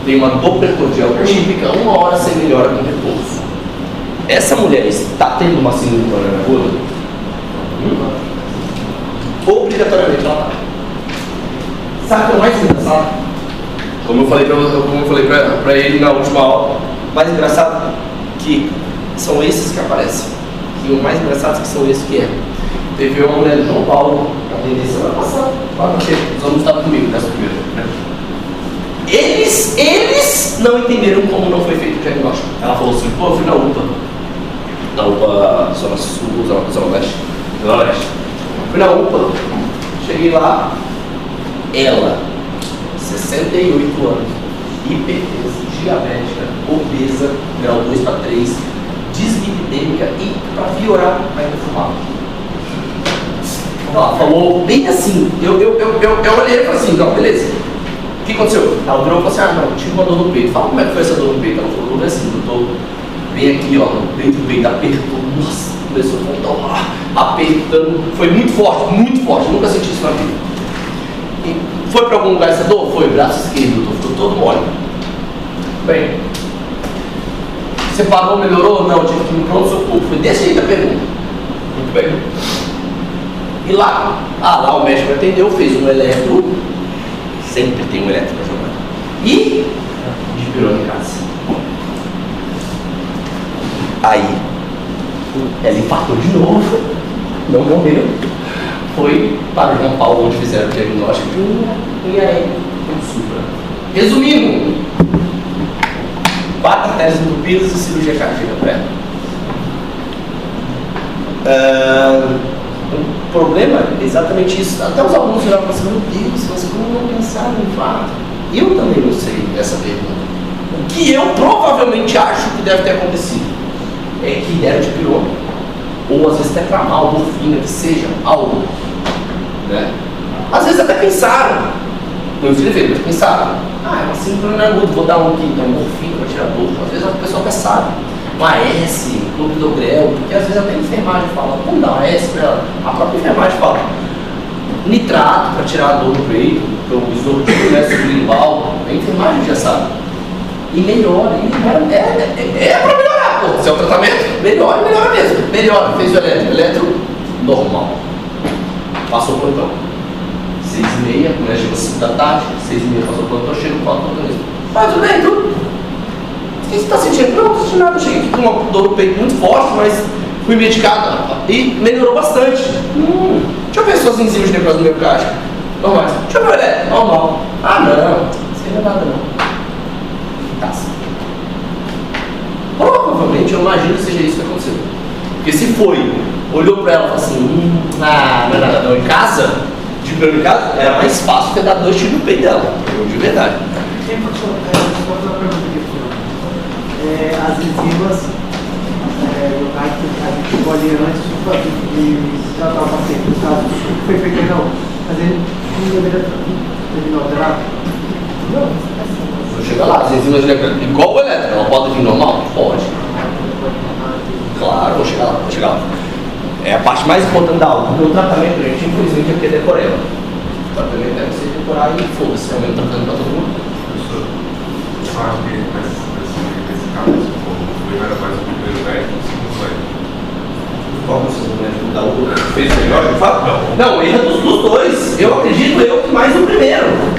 tem uma dopplercordial típica, 1 hora sem melhora com repouso. Essa mulher está tendo uma síndrome coronariana aguda? Obrigatoriamente ela está. Sabe o que é o mais engraçado? Como eu falei para ele na última aula, mais engraçado que são esses que aparecem. E o mais engraçado que são esses que é. Teve uma mulher de João Paulo, a tendência vai passar, lá no tempo, os alunos estavam comigo nessa primeira, né? Eles não entenderam como não foi feito o diagnóstico. Ela falou assim, pô, eu fui na UPA Zona Sul, Zona Leste. Fui na UPA, cheguei lá, ela, 68 anos, hipertensa, diabética, obesa, grau 2 para 3, dislipidêmica e, para piorar, ainda fumava. Ela falou bem assim, eu olhei e falei assim, não, beleza. O que aconteceu? Ela virou e falou assim, não, tive uma dor no peito. Fala como é que foi essa dor no peito. Ela falou, assim, doutor, bem aqui, ó, no peito, o peito apertou, nossa, começou a contar, apertando, foi muito forte, nunca senti isso na vida. E foi para algum lugar essa dor? Foi, braço esquerdo, doutor, ficou todo mole. Bem, você parou, melhorou? Não, tive que ir no pronto-socorro. Foi desse jeito a pergunta. Muito bem. E lá o médico atendeu, fez um eletro, sempre tem um eletro para jogar, e despirou em casa. Aí, ela infartou de novo, não morreu, foi para o João Paulo, onde fizeram o diagnóstico de um IAM, um supra. Resumindo, 4 artérias entupidas e cirurgia cardíaca para ela. O problema é exatamente isso. Até os alunos olhavam e falaram, meu Deus, mas como não pensar no infarto? Eu também não sei essa pergunta. O que eu provavelmente acho que deve ter acontecido é que deram de pirona, ou às vezes tetramal, morfina, que seja algo, né? Às vezes até pensaram, não escreveram, mas pensaram, é uma síndrome aguda, vou dar um aqui, então morfina para tirar dor. Às vezes a pessoa até sabe. Uma AS, clopidogrel, porque às vezes até a enfermagem fala, vamos dar uma AS para ela. A própria enfermagem fala, nitrato para tirar a dor no peito, para o exortismo sublingual, a enfermagem já sabe. E melhora, é para melhorar, pô. Se é o tratamento, melhora mesmo. Melhora, fez o eletro normal. Passou o plantão. 6h30, mulher chegou às 5 da tarde, 6h30 passou o plantão, chega o plantão. Ah, tudo bem, tudo. O que você está sentindo? Não, não estou sentindo nada. Eu cheguei aqui com uma dor no peito muito forte, mas fui medicado e melhorou bastante. Deixa eu ver suas enzimas de necrose miocárdica. Normais. Deixa eu ver o eletro. Normal. Ah, não. Isso não é nada, não. Tá. Provavelmente, eu imagino que seja isso que aconteceu. Porque se foi, olhou para ela e falou assim, não é nada não. Em casa, de primeiro em casa, era mais fácil ter dado 2 tiros no peito dela. De verdade. Tem uma pergunta aqui, as enzimas locais que a gente pode antes de tratar o paciente, no caso, foi feito não, mas ele não deveria terminar o terapia? Não, Vou chegar lá, as enzimas igual o elétrico, ela pode vir normal? Pode. Claro, vou chegar lá. É a parte mais importante da aula. O tratamento, gente, infelizmente, é porque é decoreba. O tratamento deve ser decorar e foda-se, realmente tratando para todo mundo. Eu acho que nesse caso, o primeiro era mais o primeiro médico, o segundo médico. Qual é o segundo médico da outra? Fez o melhor, de fato? Não, erro dos dois. Eu acredito que mais no primeiro.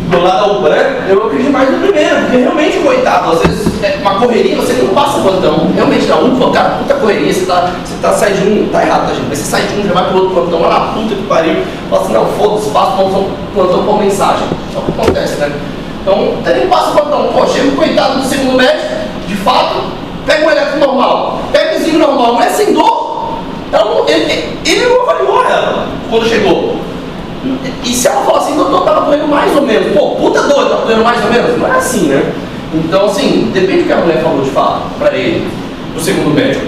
Do lado da UPA, né? Eu acredito mais no primeiro, porque realmente, coitado, às vezes uma correria, você não passa plantão. Realmente, na UPA, cara, puta correria, você tá saindo de um, tá errado, tá, gente? Mas você sai de um, já vai pro outro plantão, lá na puta que pariu, fala assim, não, foda-se, passa plantão com mensagem. É o que acontece, né? Então, até nem passa plantão. Pô, chega o coitado do segundo médico, de fato, pega um eletro normal, pega o zinho normal, mulher sem dor. Ele não avaliou ela quando chegou. E se ela falar assim, doutor, tava doendo mais ou menos, pô, puta dor, tava doendo mais ou menos, não é assim, né? Então, assim, depende do que a mulher falou de falar pra ele, pro segundo médico.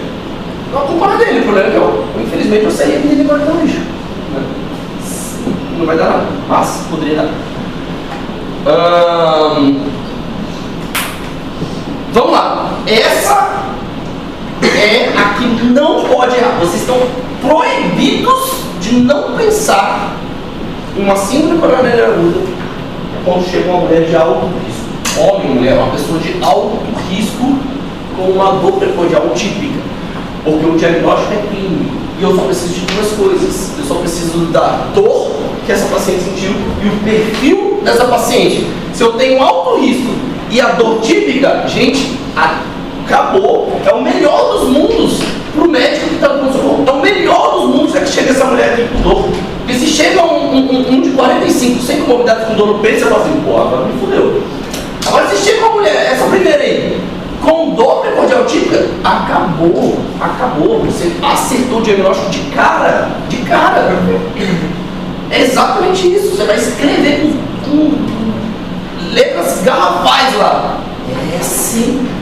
Não, a culpa não é dele, o problema é que eu, infelizmente, eu saí aqui agora tá no lixo. Não vai dar nada, mas poderia dar. Vamos lá. Essa é a que não pode errar. Vocês estão proibidos de não pensar em uma síndrome coronariana aguda quando chega uma mulher de alto risco. Homem, mulher, uma pessoa de alto risco com uma dor precordial típica. Porque o diagnóstico é clínico. E eu só preciso de duas coisas. Eu só preciso da dor que essa paciente sentiu e o perfil dessa paciente. Se eu tenho alto risco e a dor típica, gente, acabou. É o melhor dos mundos pro médico que está no pronto-socorro. É o melhor dos mundos é que chega essa mulher aqui com dor. Porque se chega um de 45 sem comorbidade com dor no peito, você fala assim, pô, agora me fudeu. Agora se chega uma mulher, essa primeira aí, com dor precordial típica, acabou. Você acertou o diagnóstico de cara. É exatamente isso. Você vai escrever com letras garrafais lá. S-C-A.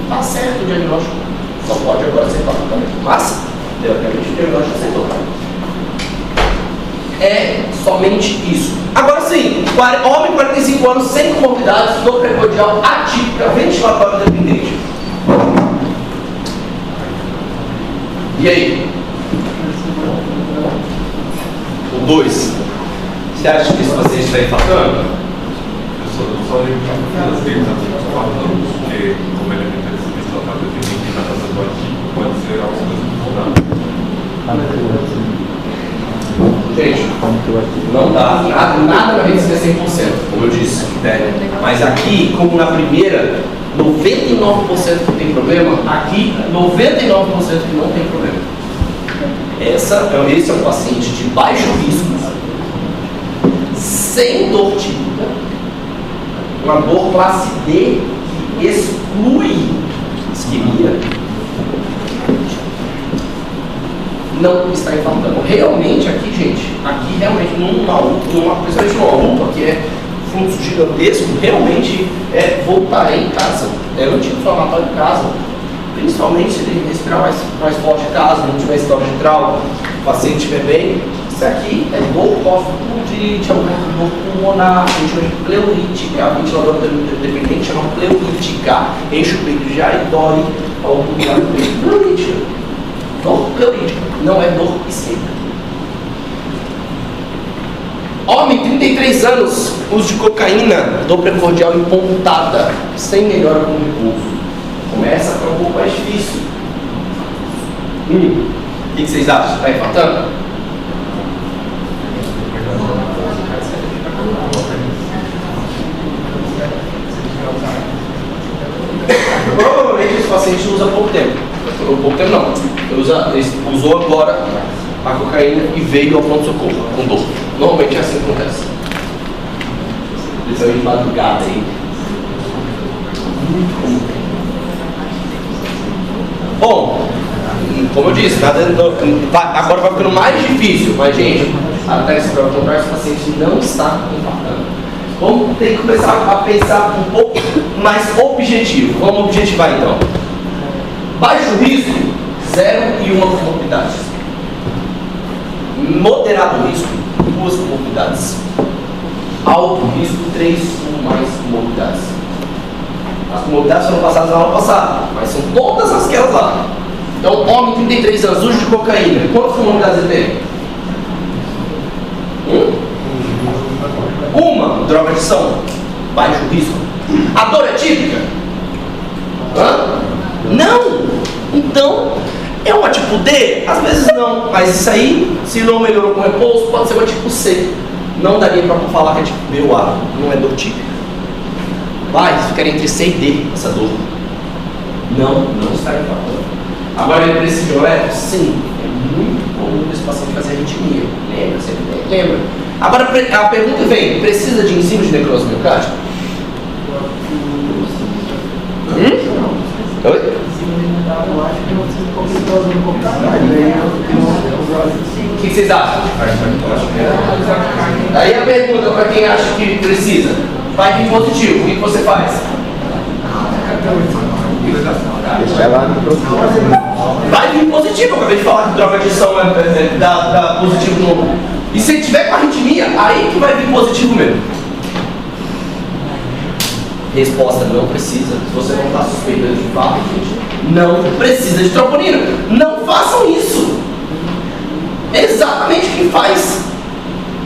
Tá certo o diagnóstico. Só pode agora acertar totalmente. Mas, teoricamente, o diagnóstico acertou. É somente isso. Agora sim, homem 45 anos, sem comorbidades, dor precordial atípica, ventilatório dependente. E aí? O 2. Você acha que esse paciente está infartando? Eu só lembro que as vezes está falando, porque como ele é ventilatório dependente e está fazendo atípico, pode ser alguma coisa que não dá. Gente, não dá nada na medicina 100%, como eu disse, né? Mas aqui, como na primeira, 99% que tem problema, aqui 99% que não tem problema. Esse é um paciente de baixo risco, sem dor típica, uma dor classe D que exclui isquemia. Não está infartando. Realmente aqui, gente, realmente principalmente numa lupa que é fluxo gigantesco, realmente voltar em casa. É anti-inflamatório em casa. Principalmente se ele respirar mais forte em casa, não tiver história de trauma, o paciente estiver bem. Isso aqui é dor cofidite, é uma dor pulmonar, a gente chama de pleurite, a ventiladora dependente chama pleuritica. Enche o peito de ar e dói ao lugar do peito. Pleurite. Dor pleurítica, não é dor isquêmica. Homem, 33 anos, uso de cocaína, dor precordial impontada, sem melhora com repouso. Começa a ficar um pouco mais difícil. O que vocês acham? Está infartando? Provavelmente esse paciente usa há pouco tempo. Pouco tempo não. Usou agora a cocaína e veio ao pronto-socorro com dor. Normalmente é assim que acontece. Principalmente de madrugada aí. Muito comum. Bom, como eu disse, agora vai ficando mais difícil, mas gente, até se provar esse paciente não está infartando. Vamos ter que começar a pensar um pouco mais objetivo. Vamos objetivar então. Baixo risco, 0 e 1 comorbidades. Moderado risco, 2 comorbidades. Alto risco, 3 ou mais comorbidades. As comorbidades foram passadas na aula passada, mas são todas aquelas lá. Então, homem, 33 anos, uso de cocaína. Quantas comorbidades ele tem? Uma, droga de ação, baixo risco. A dor é típica? Não! Então, é uma tipo D? Às vezes não, mas isso aí, se não melhorou com repouso, pode ser uma tipo C. Não daria para falar que é tipo B ou A, não é dor típica. Vai ficar entre C e D essa dor. Não está infartando. Agora ele precisa de diurético? Sim, é muito comum esse paciente fazer arritmia. Lembra? Sempre lembra? Agora a pergunta vem, precisa de enzima de necrose miocárdica? Oi? Eu acho que não precisa comer dose no computador. O que vocês acham? Aí a pergunta para quem acha que precisa. Vai vir positivo, o que você faz? Vai lá no próximo. Vai vir positivo, eu acabei de falar que troca de som dá positivo novo. E se tiver com arritmia, aí que vai vir positivo mesmo. Resposta: não precisa. Se você não está suspeitando de fato, gente, não precisa de troponina. Não façam isso. É exatamente o que faz.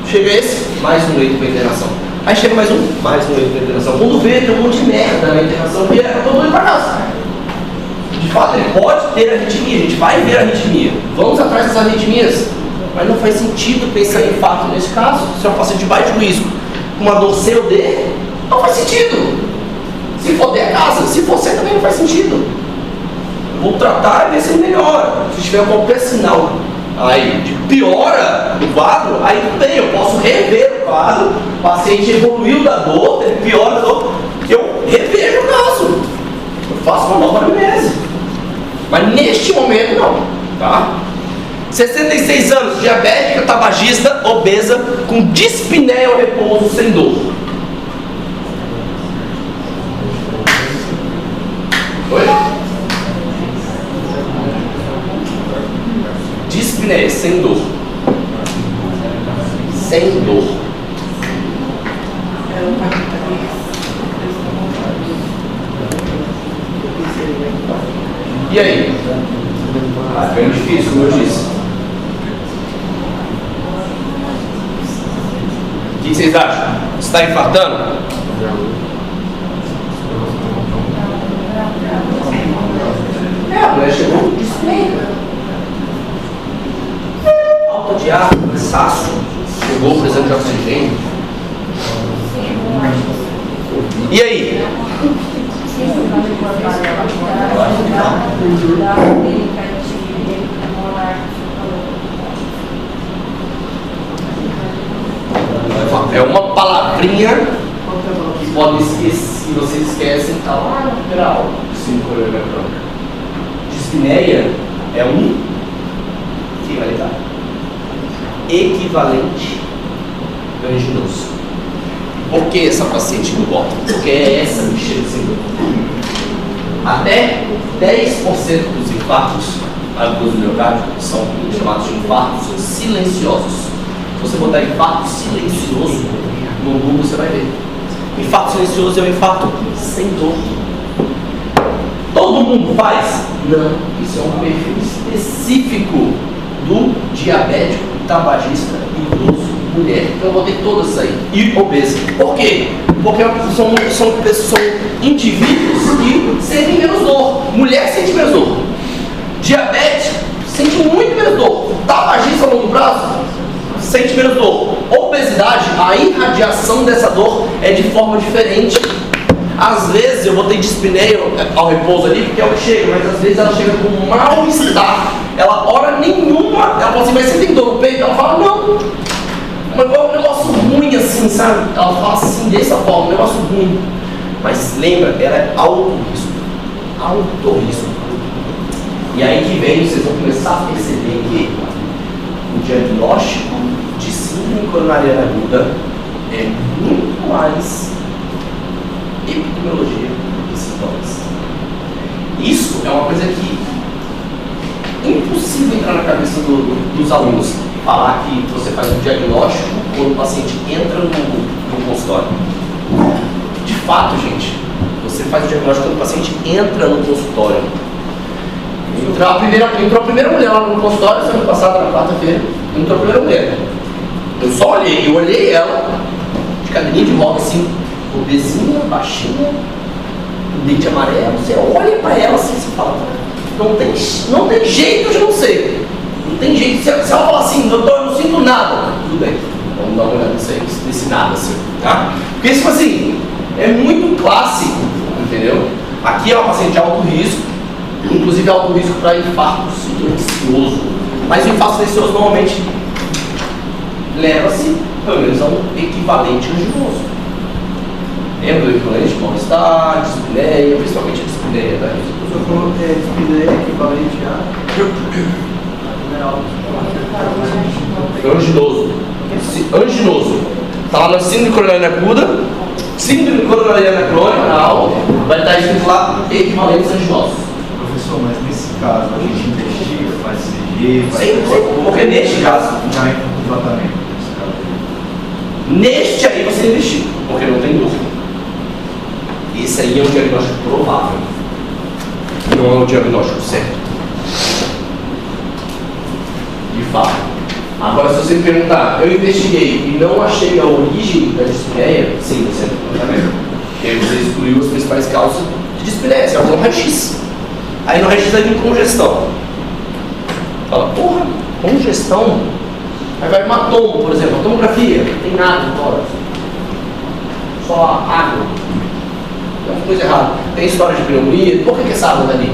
Chega esse, mais um leito para internação. Aí chega mais um leito para internação. Quando vê, tem um monte de merda na internação e era todo mundo para casa. De fato, ele pode ter arritmia, a gente vai ver arritmia. Vamos atrás das arritmias. Mas não faz sentido pensar em infarto nesse caso. Se é um paciente de baixo risco, com uma dor C ou D, não faz sentido. Se for D, é casa. Se for C, também não faz sentido. Eu vou tratar e ver se ele melhora. Se tiver qualquer sinal aí de piora do quadro, aí tudo bem, eu posso rever o quadro. O paciente evoluiu da dor, teve piora da dor, eu revejo o caso. Eu faço uma nova anamnese. Mas neste momento não, tá? 66 anos, diabética, tabagista, obesa, com dispneia ao repouso, sem dor. Oi? Dispneia, sem dor. Sem dor. E aí? Bem difícil, como eu disse. O que vocês acham? Você está infartando? A mulher chegou com dispneia. Falta de ar, cansaço. Chegou precisando de oxigênio. E aí? É uma palavrinha que pode esquecer, que vocês esquecem, tá lá na primeira aula. Dispneia é um equivalente anginoso. Por que essa paciente não volta? Porque é essa bexiga sem dor. Até 10% dos infartos agudos do miocárdio são chamados de infartos silenciosos. Se você botar infarto silencioso no Google, você vai ver. Infarto silencioso é um infarto sem dor. Todo mundo faz? Não. Isso é um perfil específico do diabético, tabagista, idoso, mulher. Então eu botei todas aí. E obesa. Por quê? Porque são indivíduos que sentem menos dor. Mulher sente menos dor. Diabético sente muito menos dor. Tabagista a longo prazo sente menos dor. Obesidade, a irradiação dessa dor é de forma diferente. Às vezes eu botei dispneia ao repouso ali, porque é o que chega, mas às vezes ela chega com mal-estar. Ela, hora nenhuma, ela fala assim, mas você tem dor no peito? Ela fala, não. Mas é um negócio ruim assim, sabe? Ela fala assim, dessa forma, um negócio ruim. Mas lembra, ela é alto risco. Alto risco. E aí que vem, vocês vão começar a perceber que o diagnóstico de síndrome coronariana aguda é muito mais epidemiologia e sintomas. Isso é uma coisa que é impossível entrar na cabeça dos alunos. Falar que você faz um diagnóstico quando o paciente entra no consultório. De fato, gente, você faz o diagnóstico quando o paciente entra no consultório. Entrou a primeira mulher lá no consultório semana passada, na quarta-feira. Entrou a primeira mulher. Eu só olhei ela, de cadeirinha de roda assim, obesinha, baixinha, dente amarelo. Você olha pra ela assim, você fala, não tem jeito de não ser. Não tem jeito. Se ela falar assim, doutor, eu não sinto nada, tudo bem. Vamos dar uma olhada nesse nada assim, tá? Porque tipo assim, é muito clássico, entendeu? Aqui é uma paciente de alto risco, inclusive alto risco para infarto silencioso. Mas o infarto silencioso normalmente leva-se, pelo menos, a um equivalente anginoso. Lembra do equivalente? Mal-estar, dispneia, principalmente a dispneia, tá? O senhor falou que dispneia é equivalente a... anginoso. Anginoso. Está lá na síndrome coronariana aguda, síndrome coronariana crônica, vai estar escrito lá equivalentes anginosos. Professor, mas nesse caso a gente investiga, faz CG, Sim, porque neste caso, já entra no tratamento nesse caso. neste aí você investiga, porque não tem dúvida. Esse aí é um diagnóstico provável, não é um diagnóstico certo. De fato. Agora, se você me perguntar, eu investiguei e não achei a origem da dispneia, sim, você entra no tratamento. E aí você excluiu as principais causas de dispneia, você vai fazer um raio-x. Aí no raio-x vai vir congestão. Fala, porra, congestão? Aí vai hematomo, por exemplo, a tomografia, não tem nada no tórax. Só água. Tem uma coisa errada. Tem história de pneumonia, por que essa água está ali?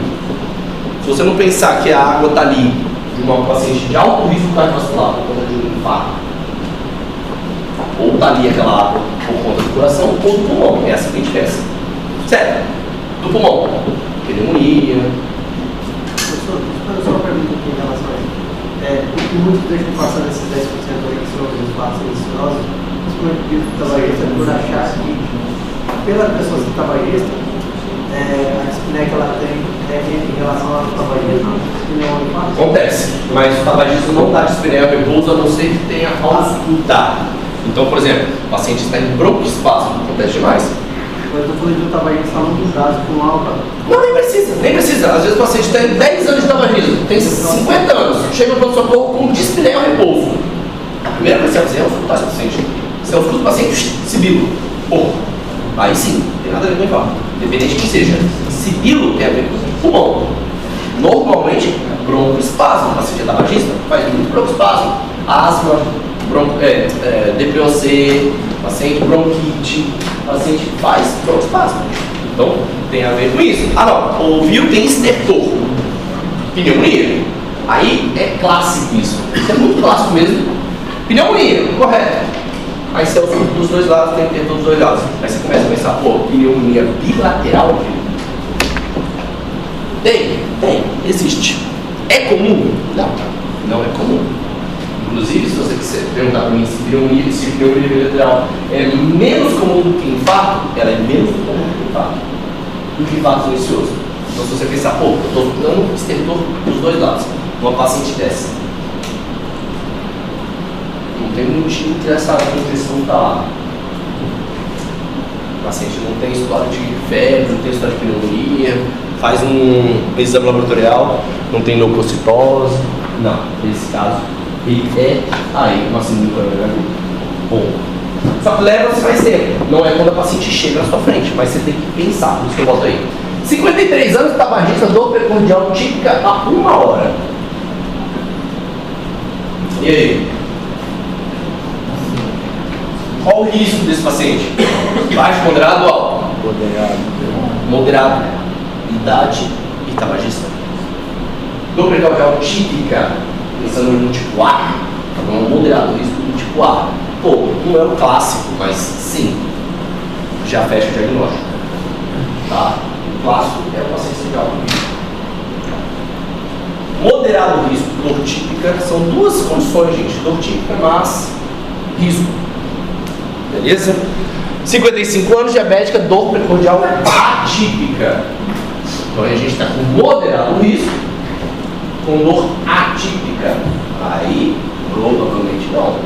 Se você não pensar que a água está ali de uma paciente de alto risco cardiovascular por conta de um infarto, ou está ali aquela água por conta do coração ou do pulmão, é essa que a gente pensa. Certo? Do pulmão, pneumonia. Professor, só uma pergunta aqui em relação a isso. O que muitos deixam passar nesses 10% aí que são os infartos silenciosos, principalmente do tabagista, por achar que, pela pessoa ser tabagista, a dispneia que ela tem em relação ao tabagismo, não é um infarto. Acontece, mas o tabagismo não dá dispneia ao repouso a não ser que tenha auscultar. Então, por exemplo, o paciente está em broncoespasmo, acontece demais. Mas eu falei do tabagismo falando dos dados com alta. Não, nem precisa. Às vezes o paciente tem 10 anos de tabagismo, tem 50 anos, chega no pronto-socorro com dispneia ao repouso. A primeira coisa que você vai fazer é auscultar esse paciente. Você ausculta o paciente, sibilo. Porra, aí sim, não tem nada a ver com infarto. Independente de quem seja. Sibilo tem a ver com pulmão. Normalmente, broncoespasmo, o paciente é tabagista, faz muito broncoespasmo. Asma, DPOC, paciente bronquite, paciente faz broncoespasmo. Então, tem a ver com isso. Ah não, ouviu, tem estertor. Pneumonia. Aí é clássico isso. Isso é muito clássico mesmo. Pneumonia, correto. Aí você ouve dos dois lados, tem que ter todos os dois lados. Aí você começa a pensar, pô, pneumonia bilateral? Tem, existe. É comum? Não é comum. Inclusive, se você quiser perguntar para mim se pneumonia bilateral é menos comum do que infarto, ela é menos comum do que infarto silencioso. Então, se você pensar, pô, eu estou dando estertor dos dois lados, uma paciente dessa, não tem motivo que essa nutrição está lá. O paciente não tem história de febre, não tem história de pneumonia, faz um exame laboratorial, não tem leucocitose. Não, nesse caso, ele é aí uma síndrome coronariana aguda. Bom, só que leva-se mais tempo. Não é quando a paciente chega na sua frente, mas você tem que pensar, por isso que eu boto aí. 53 anos, tabagista, dor precordial típica a 1 hora. E aí? Qual o risco desse paciente? Baixo, moderado ou alto? Moderado. Idade e tabagista. Dor precordial típica, pensando no tipo A, tá bom? Moderado risco do tipo A. Pô, não é o clássico, mas sim, já fecha o diagnóstico. Tá? O clássico é o paciente de alto risco. Moderado risco, dor típica, são duas condições, gente. Dor típica, mas risco. Beleza? 55 anos, diabética, dor precordial atípica. Então a gente está com moderado risco, com dor atípica. Aí, provavelmente não.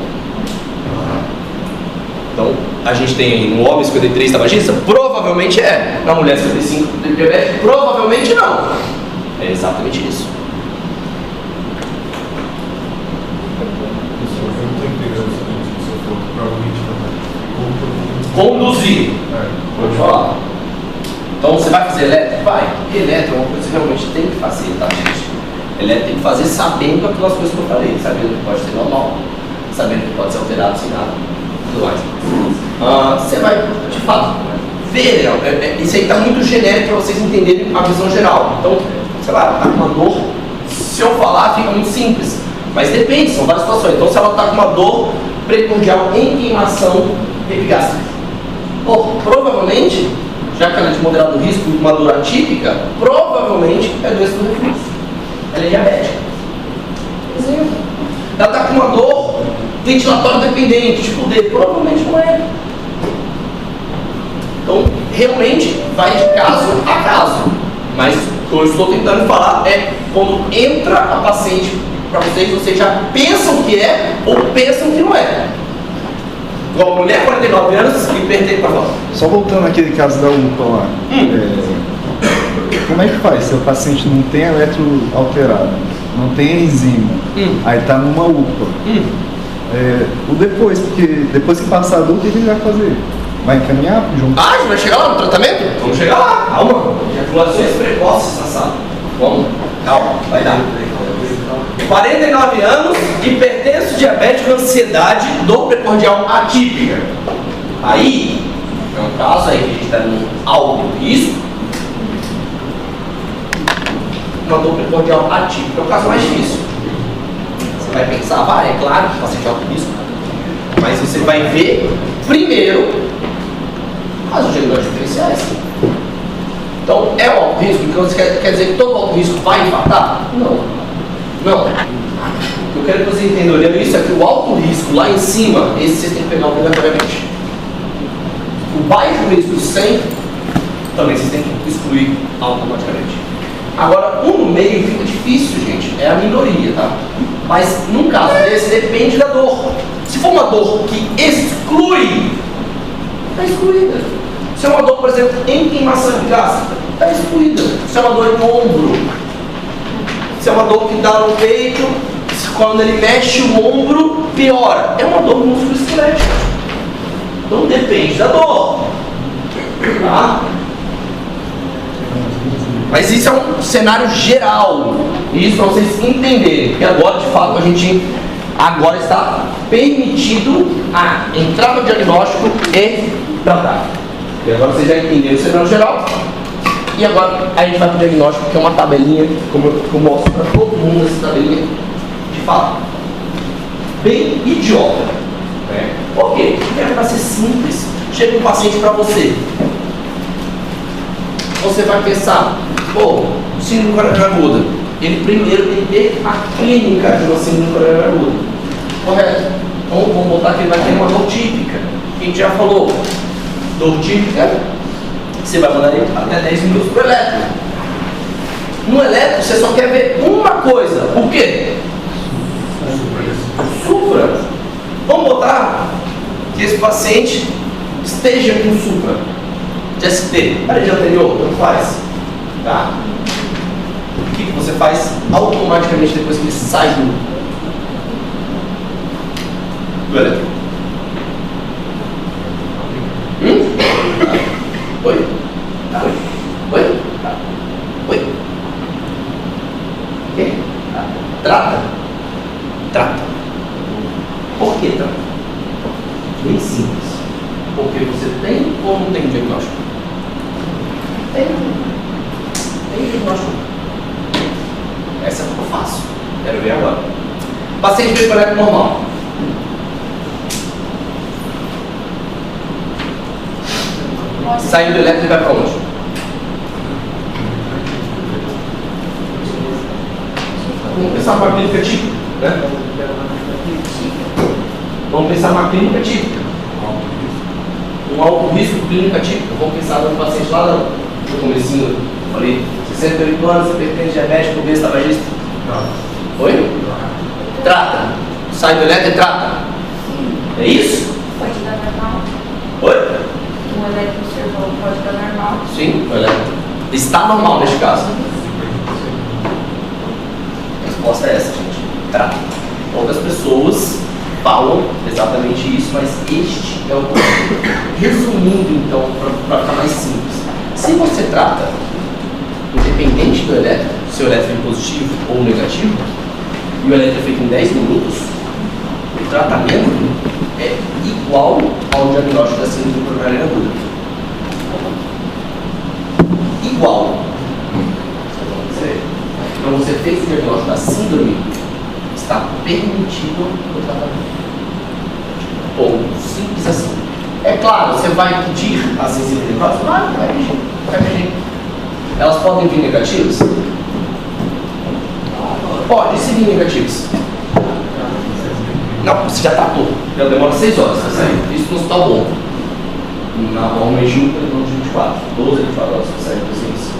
Então, a gente tem aí no homem 53 tabagista, provavelmente é. Na mulher 55 diabética, provavelmente não. É exatamente isso. Eu não estou entendendo o seguinte, se eu for provavelmente Conduzir. Pode falar. Então você vai fazer elétrico? Vai. Porque elétrico é uma coisa que você realmente tem que fazer, tá, gente? Elétrico tem que fazer sabendo aquelas coisas que eu falei, sabendo que pode ser normal, sabendo que pode ser alterado sem nada, tudo mais. Você vai, de fato, ver, isso aí está muito genérico para vocês entenderem a visão geral. Então, sei lá, ela está com uma dor, se eu falar fica muito simples, mas depende, são várias situações. Então, se ela está com uma dor precordial em queimação epigástrica, provavelmente, já que ela é de moderado risco, uma dor atípica, provavelmente é doença do refluxo. Ela é diabética. Exemplo. Ela está com uma dor ventilatório dependente, tipo D, provavelmente não é. Então, realmente, vai de caso a caso. Mas o que eu estou tentando falar é quando entra a paciente para vocês já pensam que é ou pensam que não é. Igual mulher, 49 anos, e perdeu para falar. Só voltando àquele caso da UPA lá. Como é que faz se o paciente não tem eletro alterado, não tem enzima, aí tá numa UPA? O depois, porque depois que passar a dor, o que ele vai fazer? Vai encaminhar junto? Ah, a gente vai chegar lá no tratamento? Vamos chegar lá, calma. Ejaculações precoces na sala. Vamos, calma, vai dar. 49 anos, hipertenso, diabético, ansiedade, dor precordial atípica. Aí, é um caso aí que a gente está num alto risco. Uma dor precordial atípica é o caso mais difícil. Você vai pensar, é claro que paciente de alto risco. Mas você vai ver, primeiro, as diagnósticos diferenciais. Então, é o alto risco? Então, você quer dizer que todo alto risco vai infartar? Não. Não. O que eu quero que vocês entendam olhando isso é que o alto risco lá em cima, esse vocês têm que pegar obrigatoriamente. O baixo risco sem, também vocês têm que excluir automaticamente. Agora, um no meio fica difícil, gente. É a minoria, tá? Mas, num caso desse, depende da dor. Se for uma dor que exclui, está excluída. Se é uma dor, por exemplo, em queimação gástrica, está excluída. Se é uma dor em ombro, se é uma dor que dá no peito, quando ele mexe o ombro, piora. É uma dor musculoesquelética. Então depende da dor. Tá? Mas isso é um cenário geral. Isso para vocês entenderem. Porque agora, de fato, a gente agora está permitido a entrar no diagnóstico e tratar. E agora vocês já entenderam o cenário geral. E agora a gente vai para o diagnóstico, que é uma tabelinha, como eu mostro para todo mundo essa tabelinha, de fato, bem idiota. Por quê? Porque é para ser simples. Chega um paciente para você. Você vai pensar, síndrome coronariana aguda. Ele primeiro tem que ter a clínica de uma síndrome coronariana aguda. Correto? Então vamos botar que ele vai ter uma dor típica. A gente já falou, dor típica. Você vai mandar ele até 10 minutos para o eletro. No eletro, você só quer ver uma coisa. O quê? Supra. Vamos botar que esse paciente esteja com supra. De ST. Parede anterior, não faz. Tá? O que você faz automaticamente depois que ele sai do eletro? Oi? Oi? Oi? O quê? Trata? Trata. Por que trata? Bem simples. Porque você tem ou não tem diagnóstico? Tem. Tem diagnóstico. Essa é muito fácil. Quero ver agora. Paciente veio para eletro normal. Saindo do eletro, vai para onde? Vamos pensar numa clínica típica, né? Vamos pensar numa clínica típica. Um alto risco clínica típica. Vamos pensar no paciente lá no comecinho, falei, 68 anos, hipertenso, diabético, obeso, tabagista. Oi? Trata. Sai do eletro e trata. É isso? Pode dar normal. Oi? O eletrocerval pode dar normal. Sim, o eletro. Está normal neste caso. A resposta é essa, gente. Trata. Outras pessoas falam exatamente isso, mas este é o ponto. Resumindo, então, para ficar mais simples. Se você trata, independente do eletro, se o eletro é positivo ou negativo, e o eletro é feito em 10 minutos, o tratamento é igual ao diagnóstico da síndrome coronariana aguda. Igual. Então você fez o diagnóstico da síndrome, está permitido o tratamento. Ponto. Simples assim. É claro, você vai pedir as enzimas necróticas? Vai pedir. Elas podem vir negativas? Pode, e se vir negativas? Não, você já tratou. Já demora 6 horas pra sair. Isso no hospital bom. Normalmente um de 24, 12, 24 horas pra sair da paciência.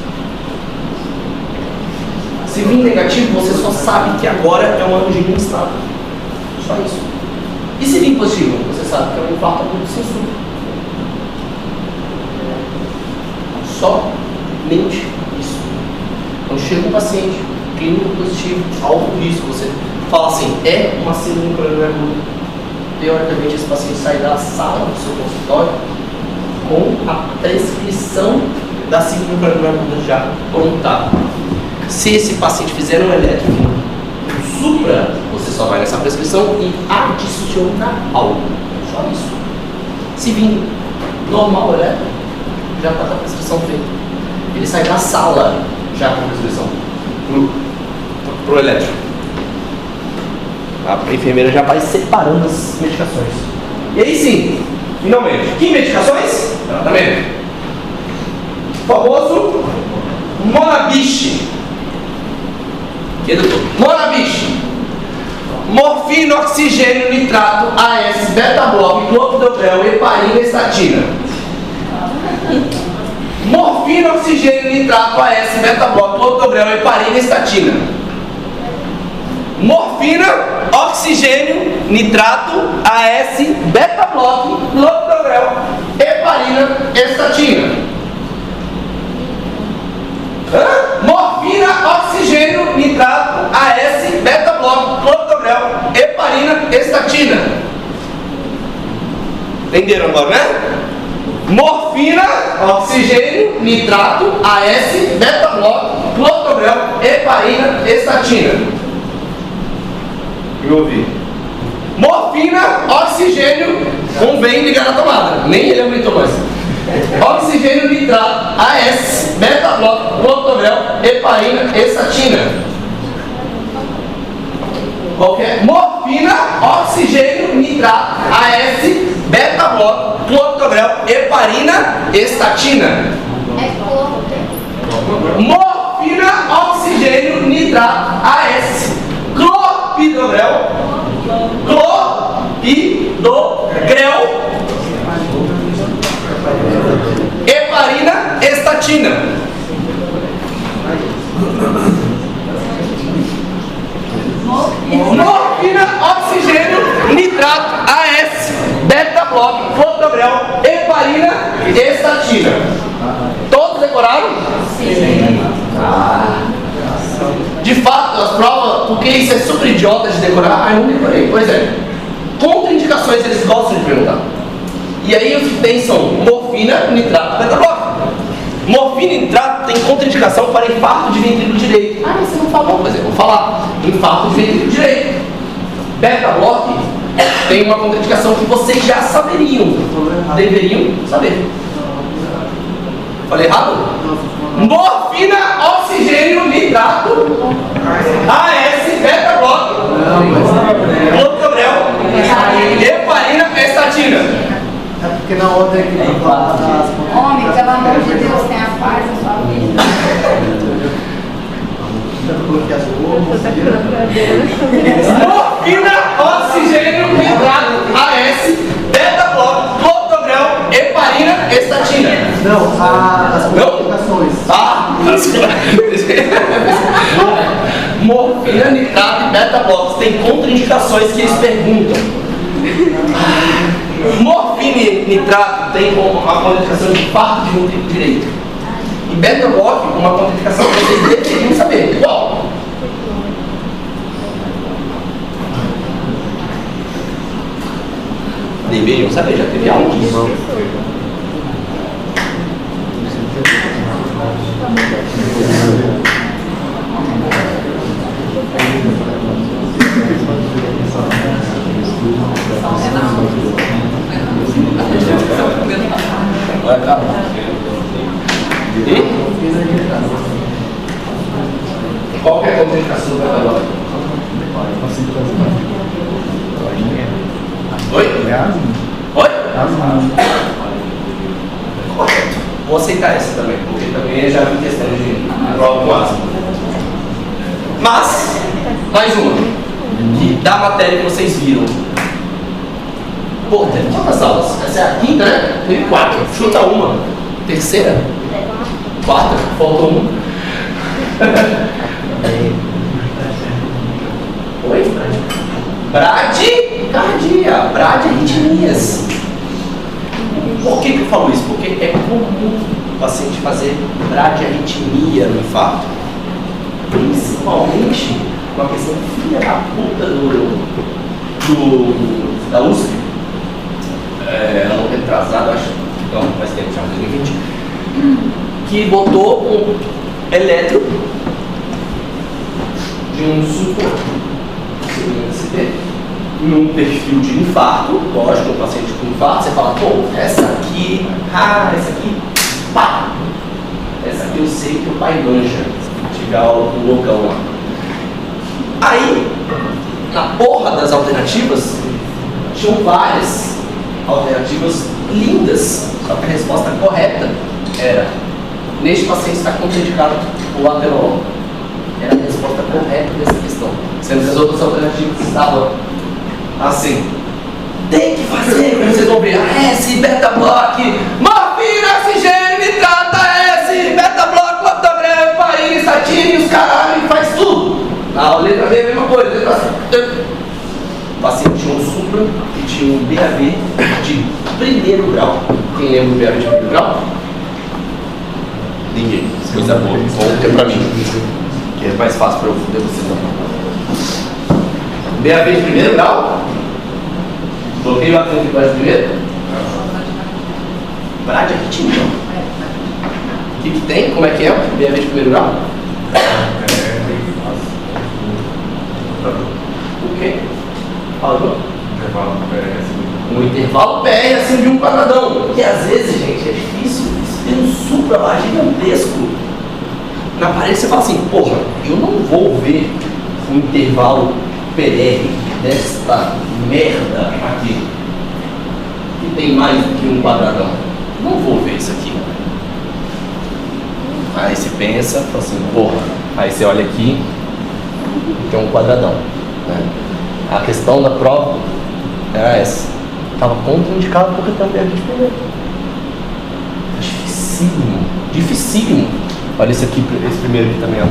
Se vir negativo, você só sabe que agora é um angina instável. Só isso. E se vir positivo, você sabe que é um infarto agudo sem súbito. Somente isso. Então chega um paciente clínico positivo, alto risco, você fala assim, é uma síndrome coronariana aguda. Teoricamente esse paciente sai da sala do seu consultório com a prescrição da síndrome coronariana aguda já pronta. Se esse paciente fizer um elétrico supra, você só vai nessa prescrição e adiciona algo. Só isso. Se vir normal elétrico, já está com a prescrição feita. Ele sai da sala já com a prescrição pro elétrico. A enfermeira já vai separando as medicações. E aí sim, finalmente, que medicações? Tratamento. O famoso Monabish. Que doutor? Monabish. Morfina, oxigênio, nitrato, AS, beta-bloco, clopidogrel, heparina, estatina. Morfina, oxigênio, nitrato, AS, beta-bloco, clopidogrel, heparina, estatina. Morfina, oxigênio, nitrato, AS, beta-bloco, clopidogrel, heparina, estatina. Morfina, oxigênio, nitrato, AS, beta-bloco, clopidogrel, heparina, estatina. Entenderam agora, né? Morfina, oxigênio, nitrato, AS, beta-bloco, clopidogrel, heparina, estatina. Eu ouvi. Morfina, oxigênio, convém ligar na tomada. Nem ele aumentou mais. Oxigênio, nitrato, AS, beta-bloco, clopidogrel, heparina, estatina. Qualquer morfina, oxigênio, nitrato, AS, beta-bloco, clopidogrel, heparina, estatina. Morfina, oxigênio, nitrato, AS, clopidogrel, heparina, estatina. Morfina, oxigênio, nitrato, AS, beta-bloco, clopidogrel, heparina, estatina. Todos decoraram? Sim. De fato, as provas, porque isso é super idiota de decorar, eu não decorei. Pois é. Contraindicações eles gostam de perguntar. E aí os que tem são morfina, nitrato, beta-bloco. Morfina e nitrato tem contraindicação para infarto de ventrículo direito. Ah, mas você não falou, pois é, vou falar. Infarto de ventrículo direito. Beta-bloco tem uma contraindicação que vocês já saberiam. Deveriam saber. Falei errado? Morfina, oxigênio, nitrato, AS, beta-bloco, clopidogrel, heparina, estatina. É porque na outra aqui não fala das... Homem, pelo amor de Deus, tenha paz na sua vida. Morfina, oxigênio, nitrato, AS, beta-bloco, clopidogrel, heparina, estatina. Não, as complicações. Morfina, nitrato e beta-blocos tem contraindicações que eles perguntam. Morfina e nitrato tem uma contraindicação de infarto de ventrículo direito. E beta-bloco uma contraindicação que vocês deveriam saber. Qual? Deveriam saber, já teve aula disso. Qual que é a contraindicação do beta-bloco? Oi? Oi? Correto. Vou aceitar essa também, porque também já vi questão de prova com asma. Mas, mais uma, que da matéria que vocês viram, Pô, teve quantas aulas? Essa é a quinta, né? Teve 4. Chuta uma. Terceira? 4. Faltou uma. Oi? Bradicardia. Bradiarritmias. Por que eu falo isso? Porque é comum o paciente fazer bradiarritmia no infarto. Principalmente uma questão filha da puta da USP. Ano retrasado, acho. Não, faz tempo já, 2020. Que botou um eletro de um supra num perfil de infarto. Lógico, um paciente com infarto, você fala, pô, essa aqui, pá! Essa aqui eu sei que o pai manja. Tiver aula com o loucão lá. Aí, na porra das alternativas, tinham várias alternativas lindas, só que a resposta correta era: neste paciente está contraindicado o atenolol. Era a resposta correta dessa questão, sendo que as outras alternativas estavam assim. Tem que fazer, como vocês vão ver, S, beta-block, morfina, oxigênio, nitrata, S, beta-block, lactograma, heparina, estatina, os caralho, faz tudo. Na letra B é a mesma coisa, letra C. O paciente tinha um supra e tinha um BAV de primeiro grau. Quem lembra do BAV de primeiro grau? Ninguém. Coisa boa. Vou ter pra mim, que é mais fácil pra eu poder vocês não. BAV de primeiro grau. Bloqueio atrás de primeiro. Bradiarritmia. O que tem? Como é que é o BAV de primeiro grau? O quê? Fala, um intervalo PR assim de um quadradão. Porque às vezes, gente, é difícil. Você tem um supra lá gigantesco na parede, você fala assim, porra, eu não vou ver um intervalo PR desta merda aqui, que tem mais do que um quadradão. Não vou ver isso aqui. Aí você pensa, fala assim, porra. Aí você olha aqui, tem um quadradão, né? A questão da prova era essa. Estava contraindicado porque tem um BAV de primeiro. Dificílimo. Olha esse aqui, esse primeiro aqui também, ó.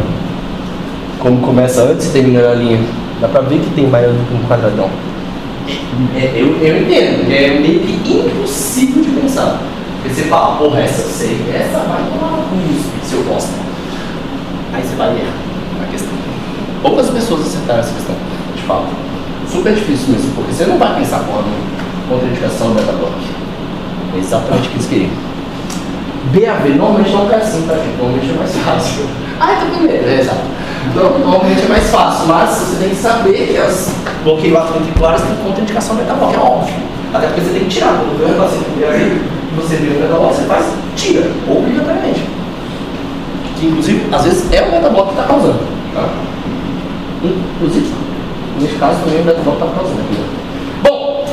Como começa antes e termina na linha. Dá pra ver que tem mais do que um quadradão. Eu entendo, é meio que impossível de pensar. Porque você fala, porra, essa eu sei, essa vai tomar um se eu gosto. Aí você vai errar na questão. Poucas pessoas acertaram essa questão, de fato. Super difícil mesmo, porque você não vai pensar, porra, contraindicação do beta-block. É exatamente o que eles queriam. BAV normalmente não cai assim, tá, gente? Normalmente é mais fácil. Então primeiro, exato. Normalmente é mais fácil, mas você tem que saber que as bloqueios atriventriculares têm contraindicação metabólica, é óbvio. Até porque você tem que tirar. Quando vê um paciente com BAV, você vê o metabólico, você faz, tira, obrigatoriamente. Que inclusive, às vezes é o metabólico que está causando. Tá? Inclusive, nesse caso também o metabólico está causando. Bom,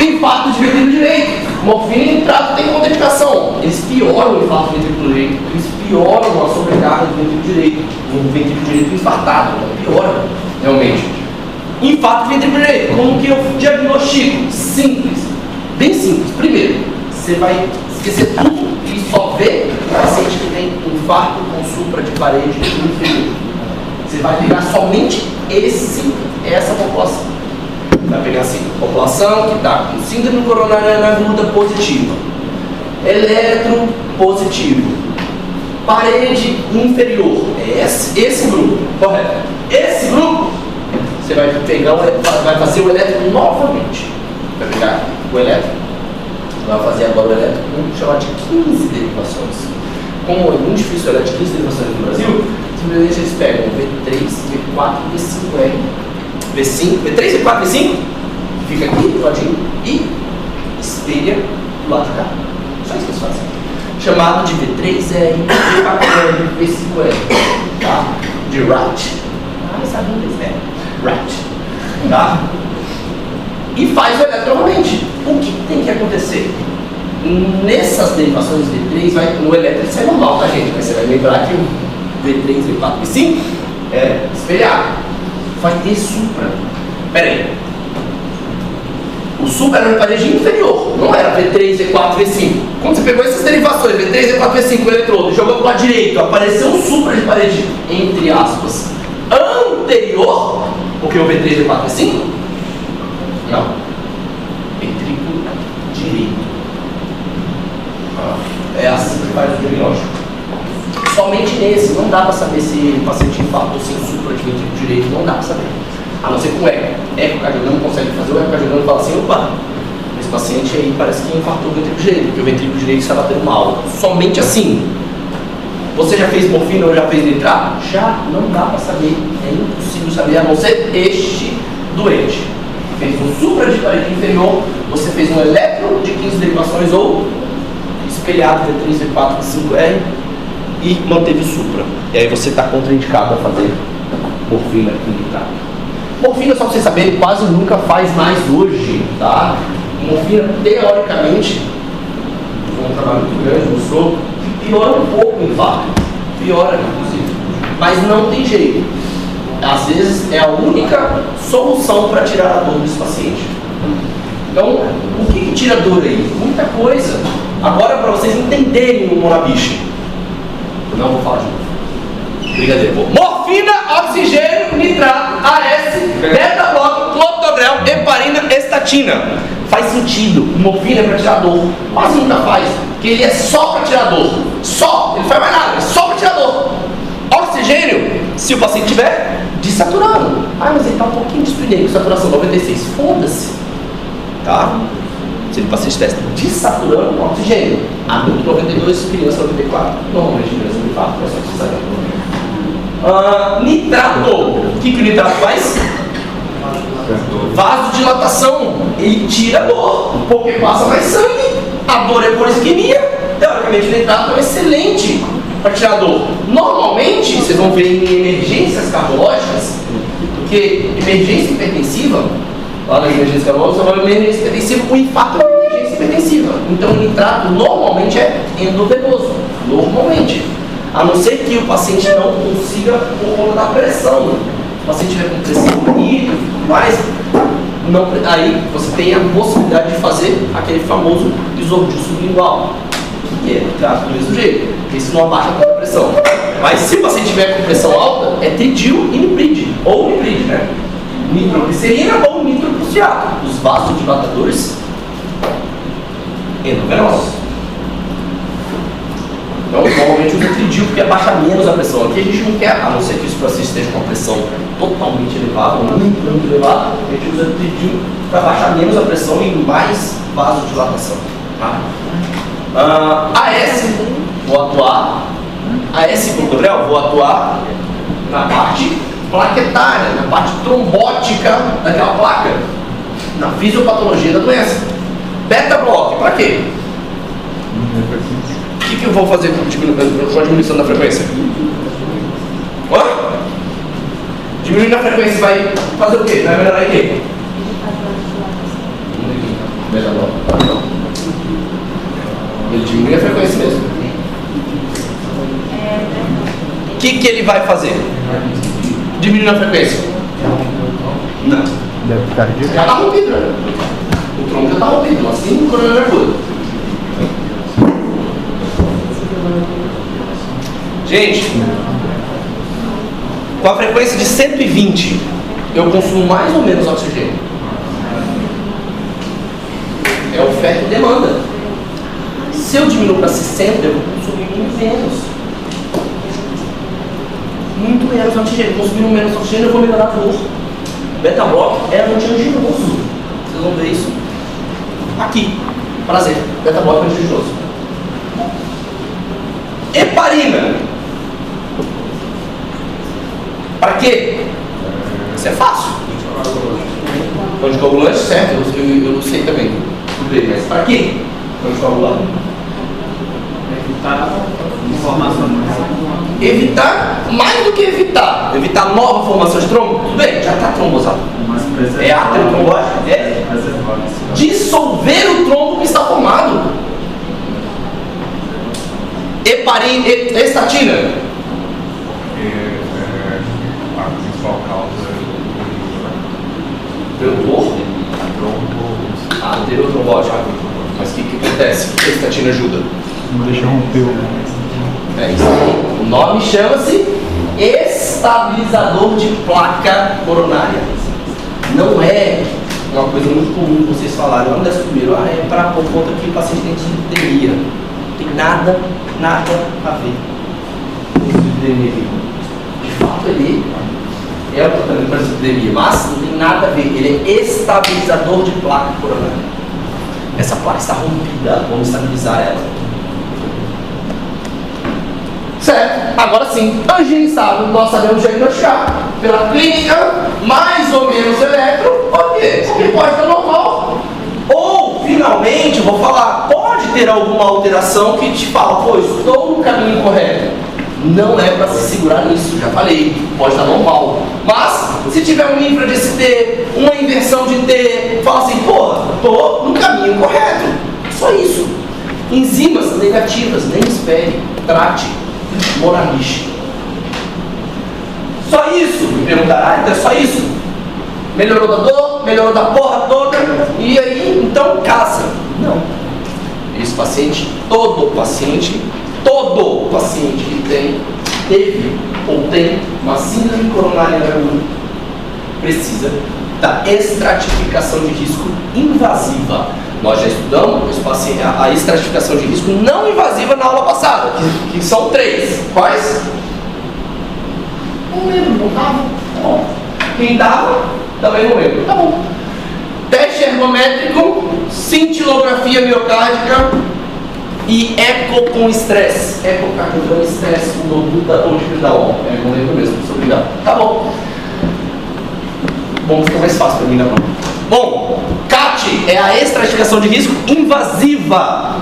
infarto de ventrículo direito. Morfina e nitrato tem contraindicação. Eles pioram o infarto do ventrículo direito. Eles pioram a sobrecarga do ventrículo direito. Um ventrículo direito infartado. Então piora, realmente. Infarto de ventrículo direito. Como que eu diagnostico? Simples. Bem simples. Primeiro, você vai esquecer tudo e só ver o paciente que tem infarto com supra de parede inferior. Você vai pegar somente essa população. Vai pegar assim, população que está com síndrome coronariana aguda positiva, eletro positivo, parede inferior, é esse grupo, correto? Esse grupo, você vai pegar, vai fazer o eletro novamente. Vai pegar o eletro, vai fazer agora o eletro, vamos chamar de 15 derivações. Como é muito difícil o eletro de 15 derivações no Brasil, simplesmente eles pegam V3, V4, V5R. V5, V3, V4, V5, fica aqui do ladinho e espelha do lado de cá. Só isso que eles fazem. Chamado de V3R, V4R, V5R, tá? De RAT. Sabe inglês, né? RAT. Tá? E faz o eletro novamente. O que tem que acontecer? Nessas derivações V3, no eletro isso é normal, tá, gente? Mas você vai lembrar que o V3, V4, V5 é espelhado. Vai ter supra. Pera aí. O O supra era na parede inferior, não era V3, V4, V5. Quando você pegou essas derivações, V3, V4, V5, o eletrodo, jogou para o lado direito, apareceu um supra de parede, entre aspas, anterior, porque o V3, V4, V5? Não. Ventrículo direito. É assim que faz o diagnóstico. Somente nesse, não dá para saber se o paciente infartou sem supra de ventrículo direito, não dá para saber. A não ser com eco. Ecocardiograma consegue fazer, o ecocardiograma fala assim, opa, esse paciente aí parece que infartou o ventrículo direito, porque o ventrículo direito está batendo mal. Somente assim. Você já fez morfina ou já fez nitrato? Já, não dá para saber. É impossível saber, a não ser este doente. Fez um supra de parede inferior, você fez um eletro de 15 derivações ou espelhado V3, V4, V5R e manteve o supra. E aí você está contraindicado a fazer morfina com nitrato. Morfina, só para vocês saberem, quase nunca faz mais hoje, tá? Morfina, teoricamente, foi um trabalho muito grande, mostrou que piora um pouco o infarto. Piora, inclusive. Mas não tem jeito. Às vezes é a única solução para tirar a dor desse paciente. Então, o que tira a dor aí? Muita coisa. Agora, para vocês entenderem o Monabiche. Não vou falar de novo. Brigadeiro. Morfina, oxigênio, nitrato, AS, beta-bloco, clopidogrel, heparina, estatina. Faz sentido. Morfina é para tirar dor. Quase nunca faz. Porque ele é só para tirar dor. Só. Ele não faz mais nada. É só para tirar dor. Oxigênio, se o paciente tiver desaturando. Ah, mas ele está um pouquinho despedido. Saturação 96. Foda-se. Tá? Se o paciente estiver desaturando, oxigênio. Adulto 92, criança 94. Normalmente criança 94, é só que você sabe. Nitrato. O que o nitrato faz? Vasodilatação. Ele tira a dor, porque passa mais sangue. A dor é por isquemia. Teoricamente, o nitrato é excelente para tirar a dor. Normalmente, vocês vão ver em emergências cardiológicas, porque emergência hipertensiva, lá nas emergências cardiológicas, você vai ver emergência hipertensiva, o infarto é uma emergência hipertensiva. Então, o nitrato normalmente é endovenoso. Normalmente. A não ser que o paciente não consiga por conta da pressão. Se o paciente tiver com pressão hídrica e tudo mais, não, aí você tem a possibilidade de fazer aquele famoso exordio sublingual, que é nitrato do mesmo jeito, porque isso não abaixa a pressão. Mas se o paciente tiver com pressão alta, é tridil e niprid, ou niprid, né? Nitroglicerina ou nitroprusiato, os vasodilatadores endovenosos. Então, normalmente usa tridil porque abaixa menos a pressão. Aqui a gente não quer, a não ser que o paciente esteja com a pressão totalmente elevada, ou muito elevada, a gente usa tridil para baixar menos a pressão e mais vasodilatação. Tá? AS, vou atuar. AS Clopidogrel, vou atuar na parte plaquetária, na parte trombótica daquela placa, na fisiopatologia da doença. Beta-block, para quê? O que eu vou fazer com a diminuição da frequência? Hã? Diminuindo a frequência vai fazer o quê? Vai melhorar em quê? Beta-block. Ele diminui a frequência mesmo. O que ele vai fazer? Diminuir a frequência? Não. Já está rompido, né? O tronco já está rompido, assim o coronel nervoso. Gente, com a frequência de 120, eu consumo mais ou menos oxigênio. É oferta e demanda. Se eu diminuo para 60, eu vou consumir muito menos. Muito menos oxigênio. Consumindo menos oxigênio, eu vou melhorar a dor. Beta-block é antianginoso. Vocês vão ver isso aqui. Prazer. Beta-block é antianginoso. Heparina. Para quê? Isso é fácil. Anticoagulante, certo? Eu sei também. Mas para quê? Anticoagulante. Evitar informação. Evitar, mais do que evitar. Evitar nova formação de trombo. Tudo bem, já está trombosado. É aterotrombose. É dissolver o trombo que está formado. Heparina, estatina. A principal causa é Pelo dor? anterior trombótica. Mas o que acontece? O que a estatina ajuda? Não deixa romper o... É isso aí. O nome chama-se estabilizador de placa coronária. Não é uma coisa muito comum vocês falarem. Não descobriram, é para por conta que o paciente tem dislipidemia. Não tem nada a ver com dislipidemia. De fato, ele é o tratamento para dislipidemia, mas não tem nada a ver. Ele é estabilizador de placa coronária. Essa placa está rompida, vamos estabilizar ela. Certo? Agora sim, angina instável, nós sabemos diagnosticar pela clínica, mais ou menos eletro, ok, porque pode estar normal. Ou, finalmente, vou falar, pode ter alguma alteração que te fala, pô, estou no caminho correto. Não é para se segurar nisso, já falei, pode estar normal. Mas, se tiver um infra de ST, uma inversão de T, fala assim, pô, tô no caminho correto. Só isso. Enzimas negativas, nem espere, trate. Moramiche. Só isso? Me perguntará, então é só isso? Melhorou da dor, melhorou da porra toda, e aí, então casa. Não. Esse paciente, todo paciente que teve ou tem uma síndrome coronária aguda precisa da estratificação de risco invasiva. Nós já estudamos a estratificação de risco não invasiva na aula passada, que são 3. Quais? Não lembro, não estava? Bom, quem estava, também não lembro. Tá bom. Teste ergométrico, cintilografia miocárdica e eco com estresse. Ecocardiograma estresse com noduta ou dipridalol. Não lembro mesmo, muito obrigado. Tá bom. Bom, ficou mais fácil para mim, não. Bom, CAT é a estratificação de risco invasiva.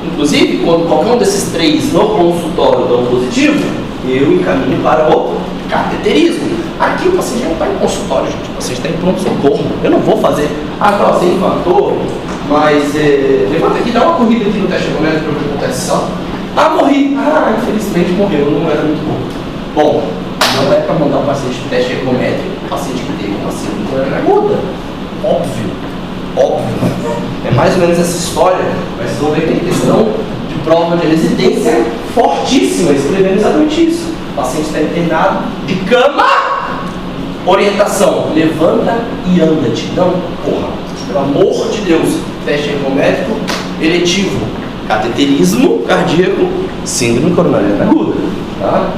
Inclusive, quando qualquer um desses 3 no consultório dão positivo, eu encaminho para o cateterismo. Aqui o paciente não está em consultório, gente. O paciente está em pronto-socorro. Eu não vou fazer, você infartou, mas levanta aqui, dá uma corrida aqui no teste ergométrico para ver o que acontece só. Morri. Infelizmente morreu, não era muito bom. Bom, não é para mandar o paciente no teste ergométrico, o paciente que teve uma síndrome coronária aguda. Óbvio. É mais ou menos essa história, mas vocês vão ver que tem questão de prova de residência fortíssima, escrevendo exatamente isso. O paciente está internado de cama, orientação, levanta e anda-te. Não, porra, pelo amor de Deus, teste ergométrico eletivo, cateterismo cardíaco, síndrome coronária aguda, tá?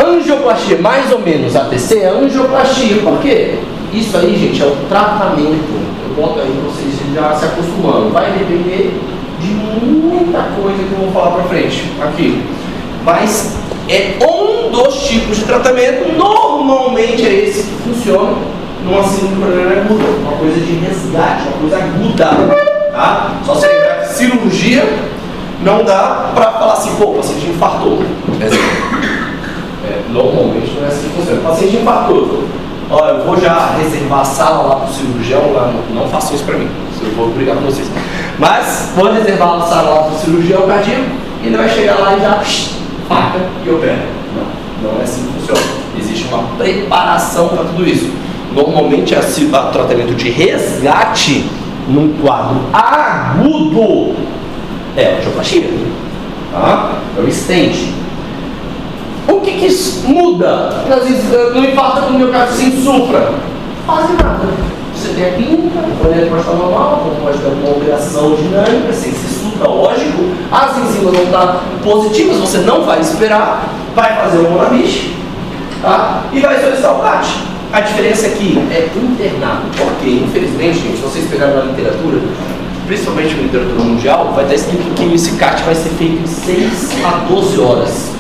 Angioplastia, mais ou menos, ATC é angioplastia, por quê? Isso aí, gente, é o tratamento. Eu boto aí pra vocês já se acostumando. Vai depender de muita coisa que eu vou falar pra frente aqui. Mas é um dos tipos de tratamento, normalmente é esse que funciona numa síndrome coronária aguda. Uma coisa de resgate, uma coisa aguda, tá? Só se lembrar que cirurgia não dá pra falar assim, pô, o paciente infartou. Normalmente não é assim que funciona. O paciente infartou. Eu vou já reservar a sala lá para o cirurgião, lá, não façam isso para mim, eu vou brigar com vocês. Mas vou reservar a sala lá para o cirurgião cardíaco e ele vai chegar lá e já faca e opera. Não é assim que funciona. Existe uma preparação para tudo isso. Normalmente é o tratamento de resgate num quadro agudo é a angioplastia. Tá? É o stent. O que muda? Às vezes no infarto do miocárdio se insufra. Quase nada. Você tem a clínica, o eletro pode estar normal, pode ter uma alteração dinâmica, sem ser super lógico, as enzimas vão estar positivas, você não vai esperar, vai fazer o Moramiche, tá? E vai solicitar o CAT. A diferença aqui é internado, porque infelizmente, gente, se vocês pegarem na literatura, principalmente na literatura mundial, vai estar escrito que esse CAT vai ser feito em 6 a 12 horas.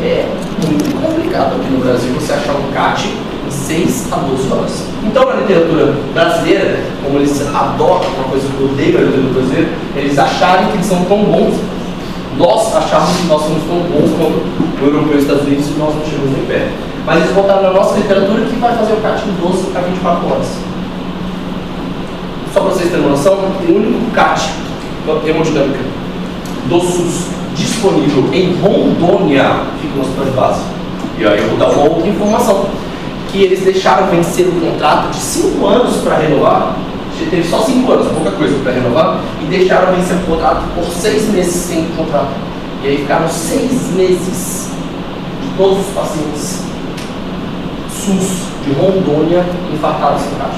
É muito complicado aqui no Brasil você achar um CAT em 6 a 12 horas. Então, na literatura brasileira, como eles adoram uma coisa que eu odeio na literatura brasileira, eles acharem que eles são tão bons. Nós achamos que nós somos tão bons quanto o europeu e os Estados Unidos e nós não chegamos nem perto. Mas eles botaram na nossa literatura que vai fazer o CAT em 12 a 24 horas. Só para vocês terem uma noção, o único CAT, hemodinâmica, do SUS disponível em Rondônia, fica no hospital de base. E aí eu vou dar uma outra informação, que eles deixaram vencer o contrato de 5 anos para renovar. Teve só 5 anos, pouca coisa para renovar, e deixaram vencer o contrato por 6 meses sem contrato. E aí ficaram 6 meses de todos os pacientes SUS de Rondônia infartados no CAT.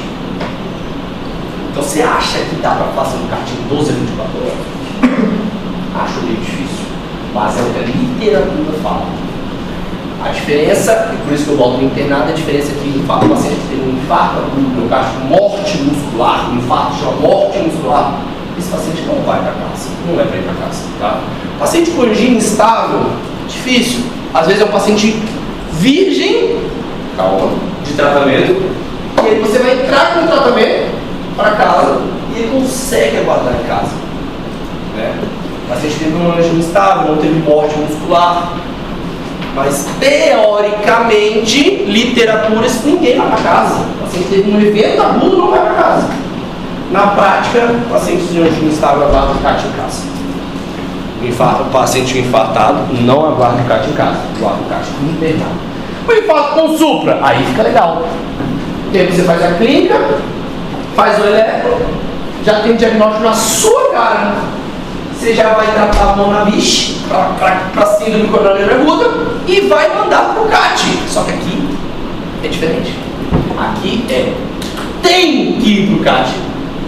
Então você acha que dá para fazer um CAT em 12 a 24 horas? Acho meio difícil, mas é o que a literatura fala. A diferença, e por isso que eu volto no internado, a diferença é que o paciente que tem um infarto agudo miocárdico, morte muscular, um infarto chama morte muscular, esse paciente não vai para casa, não vai para ir para casa. Tá? Paciente com angina instável, difícil. Às vezes é um paciente virgem, calma, de tratamento, e aí você vai entrar com o tratamento para casa e ele consegue aguardar em casa. Né? O paciente teve uma angina instável, não teve morte muscular. Mas, teoricamente, literatura, isso ninguém vai para casa. O paciente teve um evento agudo, não vai para casa. Na prática, o paciente de angina instável aguarda o CAT em casa. O paciente infartado não aguarda o CAT em casa, aguarda o CAT internado. O infarto com supra, aí fica legal. Porque você faz a clínica, faz o eletro, já tem diagnóstico na sua cara. Você já vai tratar a Monavish para síndrome coronária aguda e vai mandar para o CAT. Só que aqui é diferente. Aqui tem que ir para o CAT.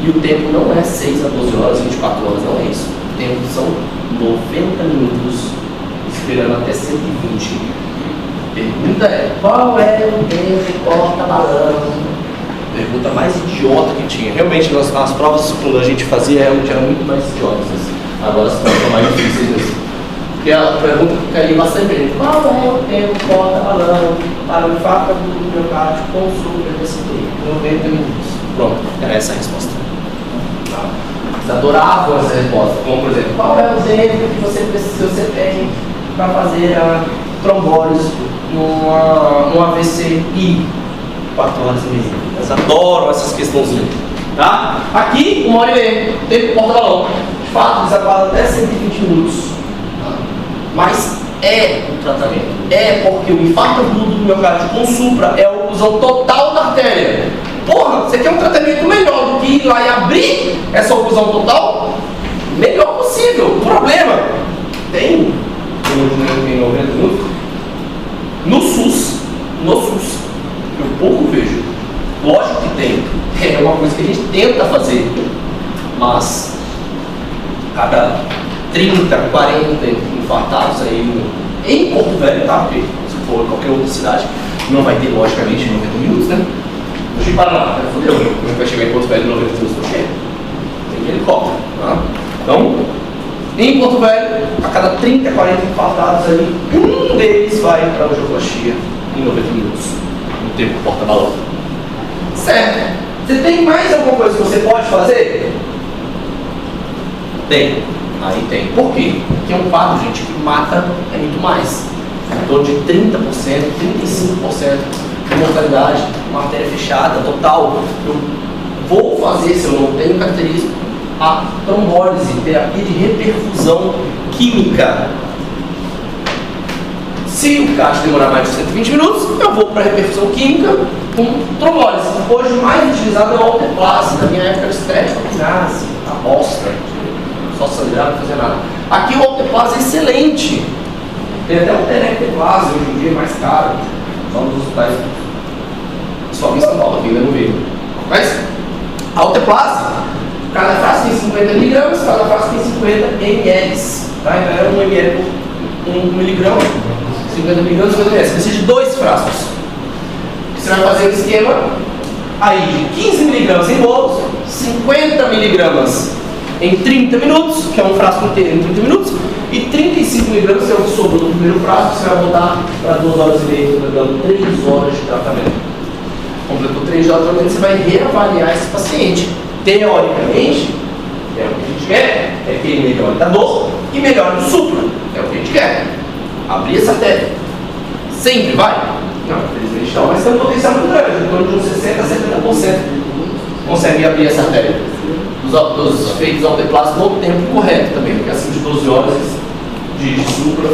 E o tempo não é 6 a 12 horas, 24 horas, não é isso. O tempo são 90 minutos, esperando até 120. Pergunta é, qual é o tempo de porta-balão? Pergunta mais idiota que tinha. Realmente, nas provas quando a gente fazia, eram muito mais idiotas. Assim. Agora as provas são mais difíceis mesmo. Porque a pergunta que caía bastante bem. Qual é o tempo de porta-balão para o infarto do miocárdio com supra desse tempo? 90 minutos. Pronto, era essa a resposta. Eles adoravam essa resposta. Como, por exemplo, qual é o tempo que você tem para fazer a trombólise no AVC I? 4 horas e meia. Eles adoram essas questãozinhas. Tá? Aqui, 1h30, tempo de porta-balão. De fato, eles aguardam até 120 minutos. Tá? Mas é o tratamento. É porque o infarto agudo do miocárdio com supra é a oclusão total da artéria. Porra, você quer um tratamento melhor do que ir lá e abrir essa oclusão total? Melhor possível. O problema tem 90 minutos no SUS, eu pouco vejo. Lógico que tem. É uma coisa que a gente tenta fazer. Mas cada 30, 40 infartados aí em Porto Velho, tá? Porque se for qualquer outra cidade, não vai ter logicamente 90 minutos, né? No Paraná, fodeu, como é que vai chegar em Porto Velho em 90 minutos? Não chega. Tem helicóptero, tá? Então, em Porto Velho, a cada 30, 40 infartados aí, um deles vai para a angioplastia em 90 minutos, no tempo porta-balão. Certo? Você tem mais alguma coisa que você pode fazer? Tem. Aí tem. Por quê? Porque é um quadro, gente, que mata é muito mais. Em torno de 30%, 35% de mortalidade, uma artéria fechada, total. Eu vou fazer, se eu não tenho característica, a trombólise, terapia de reperfusão química. Se o CAT demorar mais de 120 minutos, eu vou para a reperfusão química com trombólise. Hoje o mais utilizado é o alteplase. Na minha época era estreptoquinase, a bosta. Só sangrar, não fazer nada. Aqui o alteplase é excelente. Tem até o tenecteplase, hoje em dia é mais caro. Só nos hospitais. Só em São Paulo, aqui ainda não veio. Mas, a alteplase, cada frasco tem 50 mg, cada frasco tem 50 ml. Tá? Então é 1 ml por 1 miligrama, 50 mg, 50 ml. Você precisa de 2 frascos. Você vai fazer o esquema aí de 15 mg em bolos, 50 mg em 30 minutos, que é um frasco inteiro em 30 minutos, e 35 mg, que é o que sobrou do primeiro frasco, você vai botar para 2 horas e meia, dando 3 horas de tratamento. Completou 3 horas de tratamento, você vai reavaliar esse paciente. Teoricamente, é o que a gente quer, é que ele melhore da dor e melhore do supra. É o que a gente quer. Abrir essa artéria. Sempre vai? Não, infelizmente não, mas tem um potencial muito grande, em torno de uns 60% a 70%. Consegue abrir essa artéria. Dos feitos alteplase no tempo correto também, porque acima de 12 horas de supra,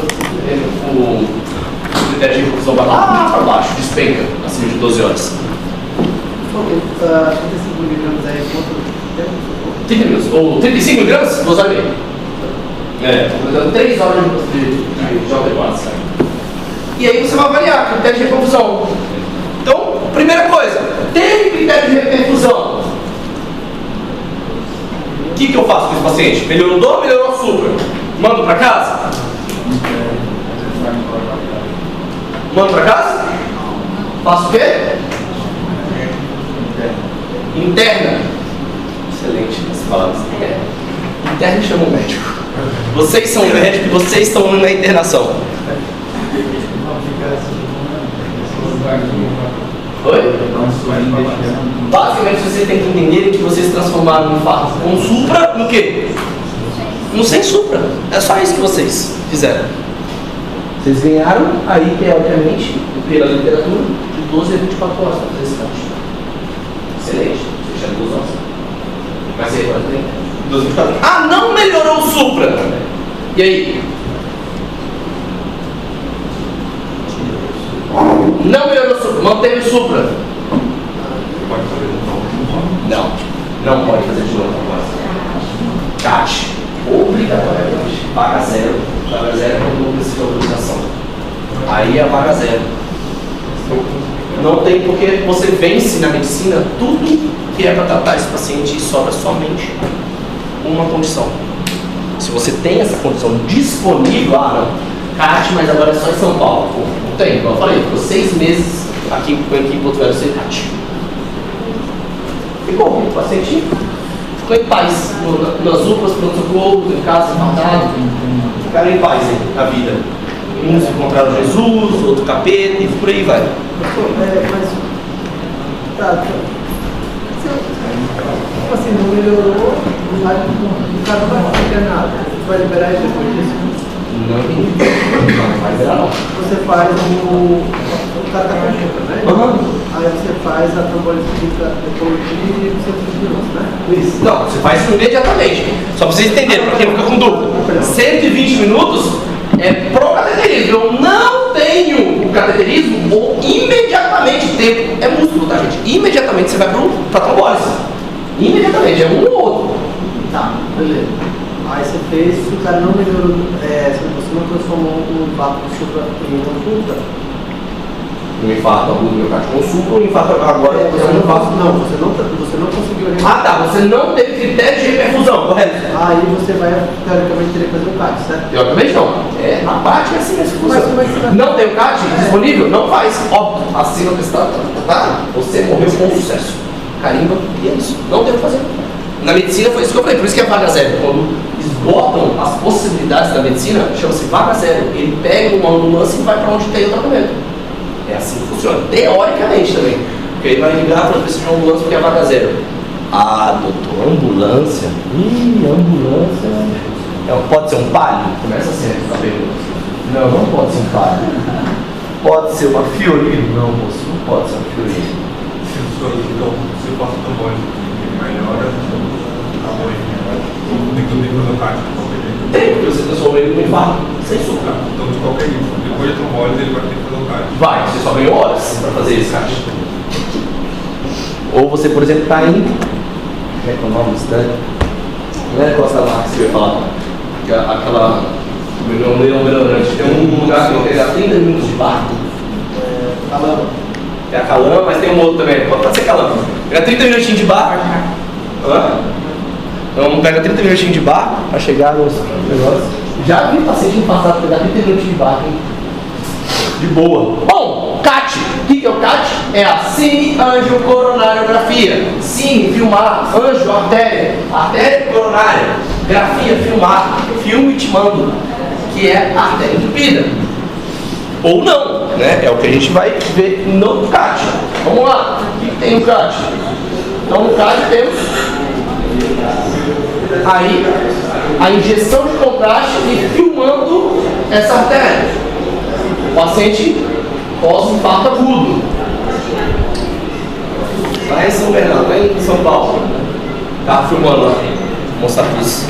o critério de recuperação vai lá para baixo, despenca, acima de 12 horas. 35 miligramas aí, quanto tempo? 30 minutos, ou 35 miligramas, 2 horas e meia. Dando 3 horas de alta. E aí você vai avaliar critério de reperfusão. Então, primeira coisa, teve critério de reperfusão. O que eu faço com esse paciente? Melhorou dor, melhorou supra? Mando para casa? Mando para casa? Faço o quê? Interna. Excelente as palavras. Interna chama o médico. Vocês são médicos e vocês estão na internação. Oi? Basicamente você tem que entender que vocês transformaram um infarto com supra no quê? No sem supra. É só isso que vocês fizeram. Vocês ganharam aí, teoricamente, pela literatura, de 12 a 24 horas para fazer esse teste. Excelente. Deixa 2 horas. Vai ser agora também. 12 a 24 horas. Ah, não melhorou o supra. E aí? Não melhorou o supra. Manteve o supra. Pode fazer de novo. Não pode fazer de novo. CAT. Obrigatoriamente. Vaga zero. Vaga zero quando não precisa de autorização. Aí é a vaga zero. Não tem, porque você vence na medicina tudo que é para tratar esse paciente e sobra somente uma condição. Se você tem essa condição disponível, não, CAT, mas agora é só em São Paulo. Pô, não tem, como eu falei, ficou 6 meses aqui em Porto Velho sem CAT. Ficou, o paciente ficou em paz, nas UPAs, pronto-socorro, em casa, matado, ficaram em paz na vida. Uns encontraram Jesus, outro capeta e por aí vai. Mas, tá. Tipo assim, não melhorou, o cara não vai fazer nada. Você vai liberar ele depois disso? Não vai virar não. Você faz o cara tá com chuva, né? Aí você faz a trombolítica depois de 120 minutos, né? Isso. Não, você faz isso imediatamente. Só pra vocês entenderem, pra quem fica com dúvida. 120 minutos é pro cateterismo. Eu não tenho o cateterismo ou imediatamente tempo. É músculo, tá, gente? Imediatamente você vai pra trombólise. Imediatamente, é um ou outro. Tá, beleza. Aí você fez, o cara não melhorou, você não transformou o infarto do supra em uma culpa? Um infarto agudo do miocárdio com supra, um infarto agora Você não conseguiu reperfusão. Ah, tá, você não teve critério de reperfusão, correto? Aí você vai, teoricamente, teria que fazer o CAT, certo? Teoricamente não. É, na prática é assim mesmo que funciona. Mas- Não tem o CAT disponível? Não faz. Óbvio, assina o testado, tá? Você morreu com sucesso. Carimba, e é isso. Não tem o que fazer. Na medicina foi isso que eu falei, por isso que é vaga zero. Quando esgotam as possibilidades da medicina, chama-se vaga zero. Ele pega uma ambulância e vai para onde tem o tratamento. É assim que funciona. Teoricamente também. Porque ele vai ligar para precisa de uma ambulância porque é vaga zero. Ah, doutor, ambulância? Ambulância. Pode ser um palio? Começa assim, tá pergunta. Não pode ser um palio. Pode ser uma Fiorino? Não, moço, não pode ser uma Fiorino. Se o senhor, então, se eu faço trombose melhora, tem que fazer o CAT de qualquer jeito. Tem, porque você transformou ele num infarto sem supra. Então, de qualquer jeito, depois da trombose, ele vai ter que fazer o CAT. Vai, você só ganhou horas para fazer esse CAT. Ou você, por exemplo, está em. Como é que é o nome da cidade? Não é Costa Mar que você ia falar. Aquela. Não melhorante. Tem um lugar que eu tenho 30 minutos de barco. Calama. É a Calama, mas tem um outro também. Pode ser Calama. Pega 30 minutinhos de barco. Então pega 30 minutinhos de barco para chegar nos negócios. Já vi paciente no passado pegar 30 minutinhos de barco, hein? De boa. Bom, CAT. O que é o CAT? É a cine-angiocoronariografia. Cine, filmar. Anjo, artéria. Artéria coronária. Grafia, filmar. Filme te mando. Que é a artéria entupida. Ou não, né? É o que a gente vai ver no CAT. Vamos lá. O que tem no CAT? Então no CAT temos aí a injeção de contraste e filmando essa artéria. O paciente pós-infarto agudo. Lá em São Bernardo, lá em São Paulo. Tá filmando lá. Vou mostrar para os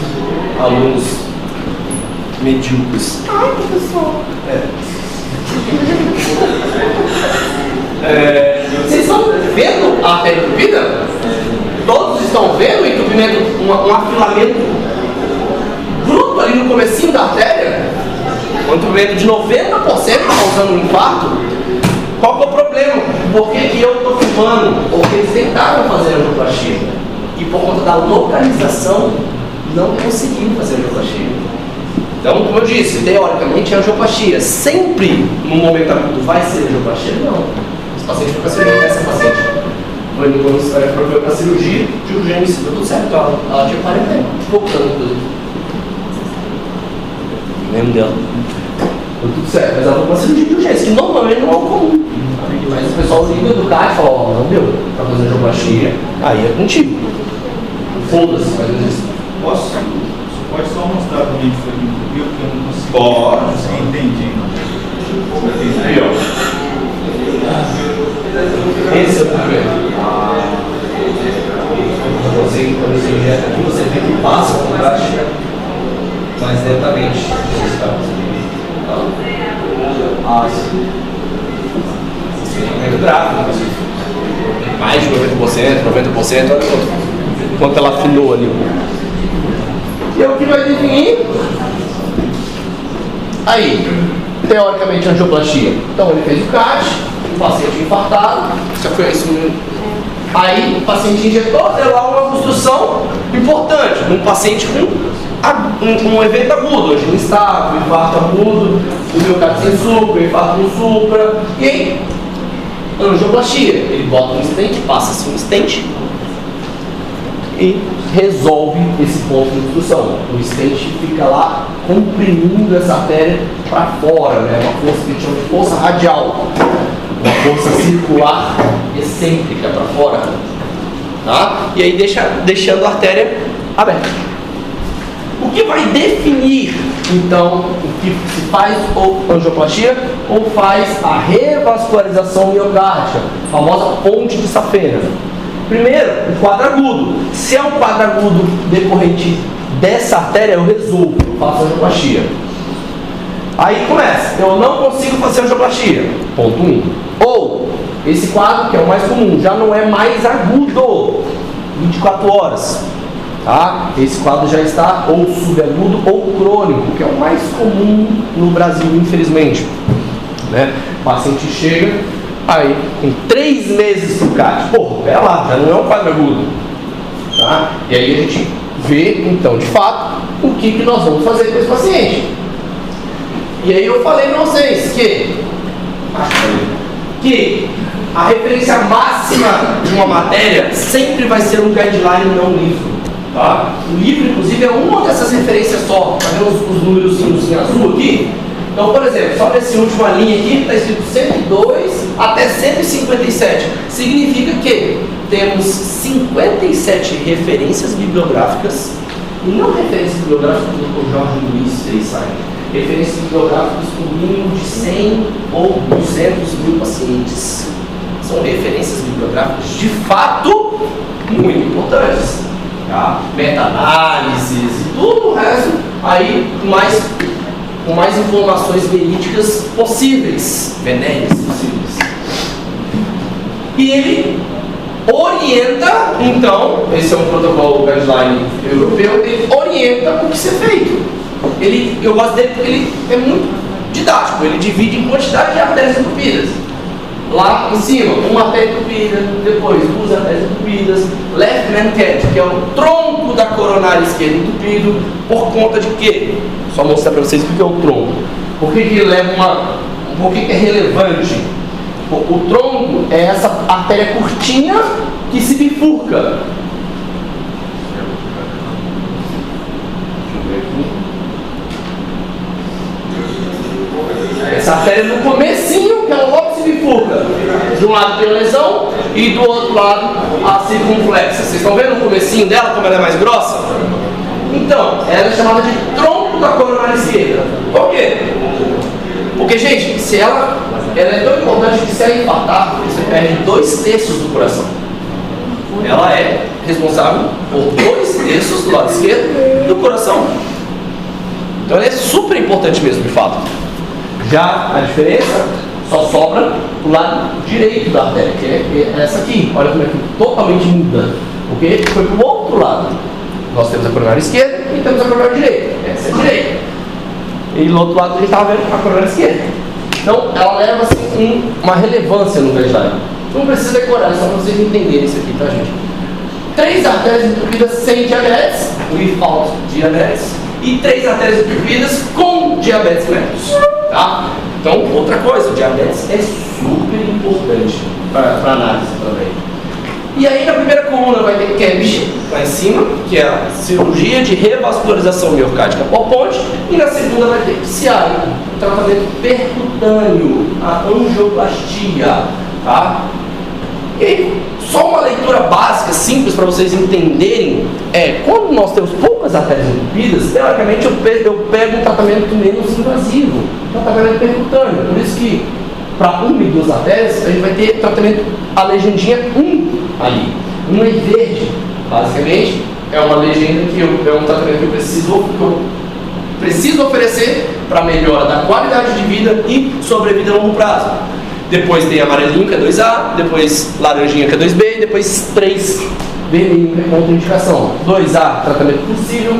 alunos medíocres. Ai, professor. É. Vocês estão vendo a artéria entupida? Todos estão vendo o entupimento, um afilamento bruto ali no comecinho da artéria? Um entupimento de 90% causando um infarto? Qual que é o problema? Por que eu estou filmando? Porque eles tentaram fazer a angioplastia e por conta da localização não conseguiram fazer a angioplastia. Então, como eu disse, teoricamente a angioplastia sempre no momento agudo vai ser angioplastia? Não. Esse paciente foi para cirurgia, essa paciente foi para cirurgia de urgência, deu tudo certo. Ela tinha 40 anos, pouco anos, inclusive. Lembro dela. Deu tudo certo, mas ela foi para cirurgia de urgência, que normalmente não é o comum. Mas o pessoal liga do CAT e fala, ó, não deu para fazer angioplastia, aí é contigo. Foda-se, faz isso. Posso? Pode só mostrar para mim que foi que eu não consigo. Pode. Entendi. Aí, ó. Esse é o problema. Quando você injeta aqui, você vê que passa o contraste mais lentamente. É muito gráfico. Mais de 90%, olha quanto ela afinou ali. E o que vai definir? Aí, teoricamente, a angioplastia. Então, ele fez o CAT, o paciente infartado, já foi isso mesmo. Aí, o paciente injetou, deu lá uma obstrução importante, um paciente com um evento agudo, hoje instável, infarto agudo, o miocárdio sem supra, infarto no supra, e aí, angioplastia. Ele bota um stent, passa-se um stent, e resolve esse ponto de obstrução. O stent fica lá comprimindo essa artéria para fora, né? Uma força que a gente chama de força radial, uma força circular excêntrica para fora, tá? E aí deixando a artéria aberta. O que vai definir então o que se faz ou angioplastia ou faz a revascularização miocárdica, a famosa ponte de Safena? Primeiro, o quadro agudo. Se é um quadro agudo decorrente dessa artéria, eu resolvo, eu faço angioplastia. Aí começa, eu não consigo fazer angioplastia. Ponto 1. Ou, esse quadro, que é o mais comum, já não é mais agudo, 24 horas. Tá? Esse quadro já está ou subagudo ou crônico, que é o mais comum no Brasil, infelizmente. Né? O paciente chega... Aí, com 3 meses pro CAT, pô, pera lá, já não é um quadro agudo. Tá? E aí a gente vê, então, de fato, o que nós vamos fazer com esse paciente. E aí eu falei para vocês que a referência máxima de uma matéria sempre vai ser um guideline, não um livro. Tá? O livro, inclusive, é uma dessas referências só. Tá vendo os números em azul aqui? Então, por exemplo, só nessa última linha aqui está escrito 102 até 157. Significa que temos 57 referências bibliográficas, e não referências bibliográficas do Dr. Jorge Luiz Freisai, referências bibliográficas com mínimo de 100 ou 200 mil pacientes. São referências bibliográficas de fato muito importantes. Tá? Meta-análises e tudo o resto, aí com mais informações verídicas possíveis, venéreas possíveis. E ele orienta, então, esse é um protocolo guideline europeu, ele orienta o que ser feito. Eu gosto dele porque ele é muito didático, ele divide em quantidade de artérias entupidas. Lá em cima, uma artéria entupida, depois 2 artérias entupidas, left mancate, que é o tronco da coronária esquerda entupido, por conta de quê? Só mostrar para vocês o que é o tronco. Por que ele leva por que é relevante? O tronco é essa artéria curtinha que se bifurca. Essa artéria no comecinho, que ela logo se bifurca. De um lado tem a lesão e do outro lado a circunflexa. Vocês estão vendo o comecinho dela, como ela é mais grossa? Então, ela é chamada de tronco da coronária esquerda. Por quê? Porque, gente, se ela é tão importante que se ela infartar, você perde 2/3 do coração. Ela é responsável por 2/3 do lado esquerdo do coração. Então ela é super importante mesmo, de fato. Já a diferença só sobra o lado direito da artéria, que é essa aqui. Olha como é que totalmente muda, porque foi para o outro lado. Nós temos a coronária esquerda e temos a coronária direita. Essa é a direita. E do outro lado a gente estava vendo a coronária esquerda. Então ela leva assim, uma relevância no vegetário. Não precisa decorar, é só para vocês entenderem isso aqui, tá, gente? 3 artérias entupidas sem diabetes, without diabetes, e 3 artérias entupidas com diabetes mellitus, tá? Então, outra coisa, o diabetes é super importante para análise também. E aí, na primeira coluna vai ter CABG, lá em cima, que é a cirurgia de revascularização miocárdica por ponte, e na segunda vai ter PCI, o tratamento percutâneo, a angioplastia, tá? E aí, só uma leitura básica, simples, para vocês entenderem, quando nós temos poucas artérias entupidas, teoricamente eu pego um tratamento menos invasivo, um tratamento percutâneo. Por isso que, para 1 e 2 artérias, a gente vai ter tratamento, a legendinha 1 ali. 1 em verde, basicamente, é uma legenda que é um tratamento que eu preciso oferecer para melhora da qualidade de vida e sobrevida a longo prazo. Depois tem amarelinho, que é 2A, depois laranjinha, que é 2B, e depois 3 vermelhinho, que é contraindicação. 2A, tratamento possível.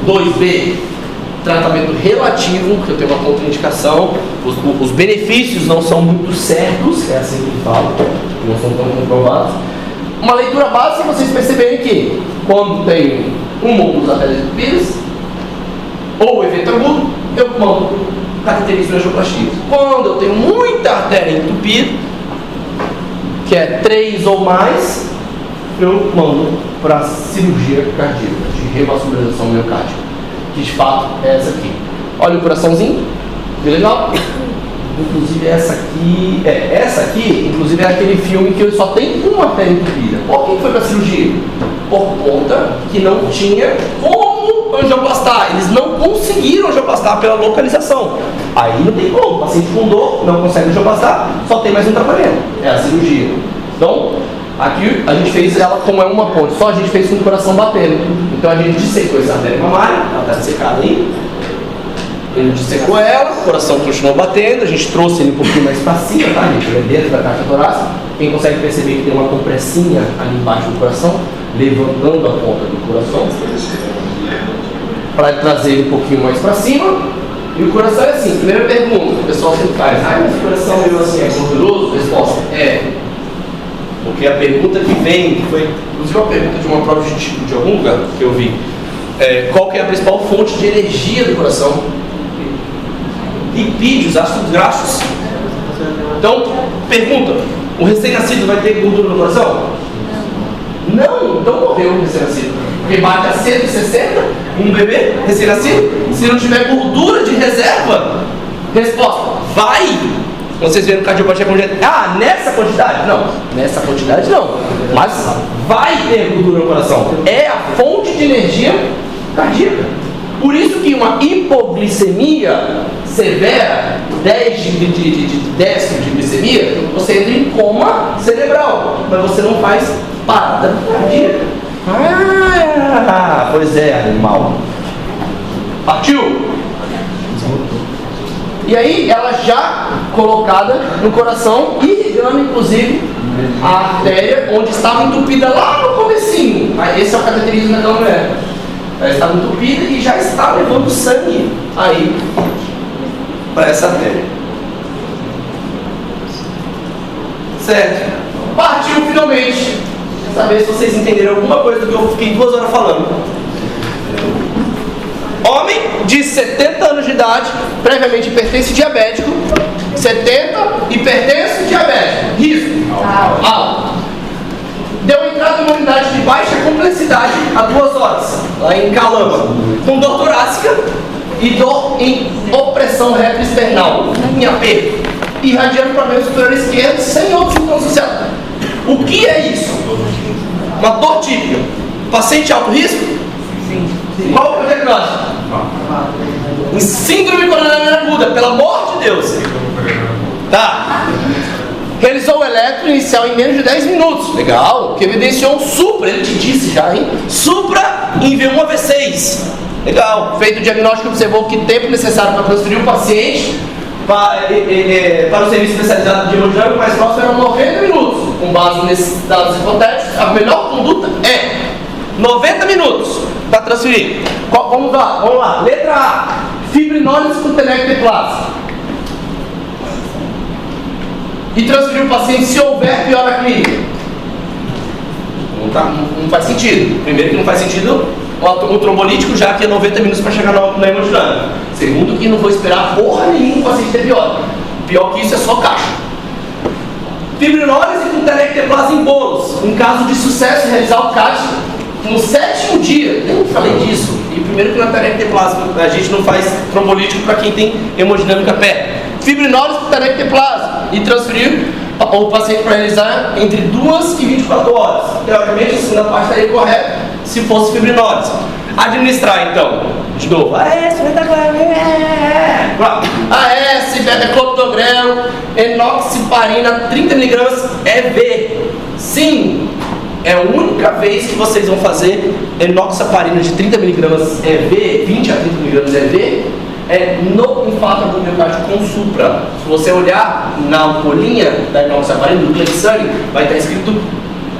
2B, tratamento relativo, que eu tenho uma contraindicação. Os benefícios não são muito certos, é assim que falo, não são tão comprovados. Uma leitura básica, vocês perceberem que quando tem uma ou duas artérias entupidas, ou evento agudo, eu caracterizo a angioplastia. Quando eu tenho muita artéria entupida, que é 3 ou mais, eu mando para cirurgia cardíaca, de revascularização miocárdica, que de fato é essa aqui. Olha o coraçãozinho, que legal. Inclusive essa aqui, inclusive é aquele filme que só tem uma artéria entupida. Por que foi para cirurgia? Por conta que não tinha como angioplastar. Eles não conseguiram angioplastar pela localização. Aí não tem como. O paciente com dor não consegue angioplastar, só tem mais um tratamento. É a cirurgia. Então, aqui a gente fez ela como é uma ponte. Só a gente fez com o coração batendo. Então a gente dissecou essa artéria mamária, ela está dissecada aí. A gente dissecou ela, o coração continuou batendo, a gente trouxe ele um pouquinho mais para cima, tá, gente? Ele é dentro da caixa torácica. Quem consegue perceber que tem uma compressinha ali embaixo do coração, levantando a ponta do coração, para trazer ele um pouquinho mais para cima. E o coração é assim, primeira pergunta, o pessoal sempre faz, mas o coração meu assim é gorduroso? Resposta, porque a pergunta que vem, foi inclusive uma pergunta de uma prova de algum lugar que eu vi, qual que é a principal fonte de energia do coração? Lipídios, ácidos graxos. Então, pergunta, o recém-nascido vai ter gordura no coração? Não, então morreu o recém-nascido. Porque bate a 160, um bebê recém-nascido, se não tiver gordura de reserva, resposta, vai. Vocês viram cardiopatia congênita? Nessa quantidade? Não, nessa quantidade não. Mas vai ter gordura no coração. É a fonte de energia cardíaca. Por isso que uma hipoglicemia severa, 10 de décimo de glicemia, você entra em coma cerebral, mas você não faz parada cardíaca. Pois é, animal. Partiu? E aí ela já colocada no coração, irrigando inclusive a artéria onde estava entupida lá no comecinho. Esse é o cateterismo daquela mulher. Ela estava entupida e já está levando sangue aí para essa artéria. Certo? Partiu finalmente. Saber se vocês entenderam alguma coisa do que eu fiquei 2 horas falando. Homem de 70 anos de idade, previamente hipertenso e diabético. 70, hipertenso e diabético. Risco alto. Deu entrada em uma unidade de baixa complexidade há 2 horas, lá em Calama, com dor torácica e dor em opressão retroesternal, em aperto, irradiando para a membro superior esquerdo sem outros sintomas associados. O que é isso? Uma dor típica. Paciente alto risco? Sim. Qual é o diagnóstico? Em síndrome coronariana aguda, pelo amor de Deus. Tá. Realizou o eletro inicial em menos de 10 minutos. Legal. Que evidenciou um supra, ele te disse já, hein? Supra em V1 a V6. Legal. Feito o diagnóstico, observou que tempo necessário para transferir o paciente para o serviço especializado de hemodinâmica mais próximo eram 90 minutos. Com base nesses dados hipotéticos, a melhor conduta é 90 minutos para transferir. Vamos lá. Letra A. Fibrinólise com tenecteplase. E transferir o paciente se houver piora clínica. Não faz sentido. Primeiro que não faz sentido o trombolítico, já que é 90 minutos para chegar na hemodinâmica. Segundo que não vou esperar porra nenhuma o paciente ter piora. Pior que isso é só caixa. Fibrinólise com tenecteplase em bolos. Em caso de sucesso, realizar o CAT no 7º dia. Nem falei disso. E primeiro que na tenecteplase a gente não faz trombolítico para quem tem hemodinâmica perto. Fibrinólise com tenecteplase e transferir o paciente para realizar entre 2 e 24 horas. Teoricamente, a segunda parte estaria correta se fosse fibrinólise. Administrar, então, de novo, AS, beta-clopidogrel, enoxiparina, 30 mg EV. Sim, é a única vez que vocês vão fazer enoxaparina de 30 mg EV, 20 a 30 mg EV, no infarto do miocárdio com supra. Se você olhar na ampolinha da enoxaparina, do Clexane, vai estar escrito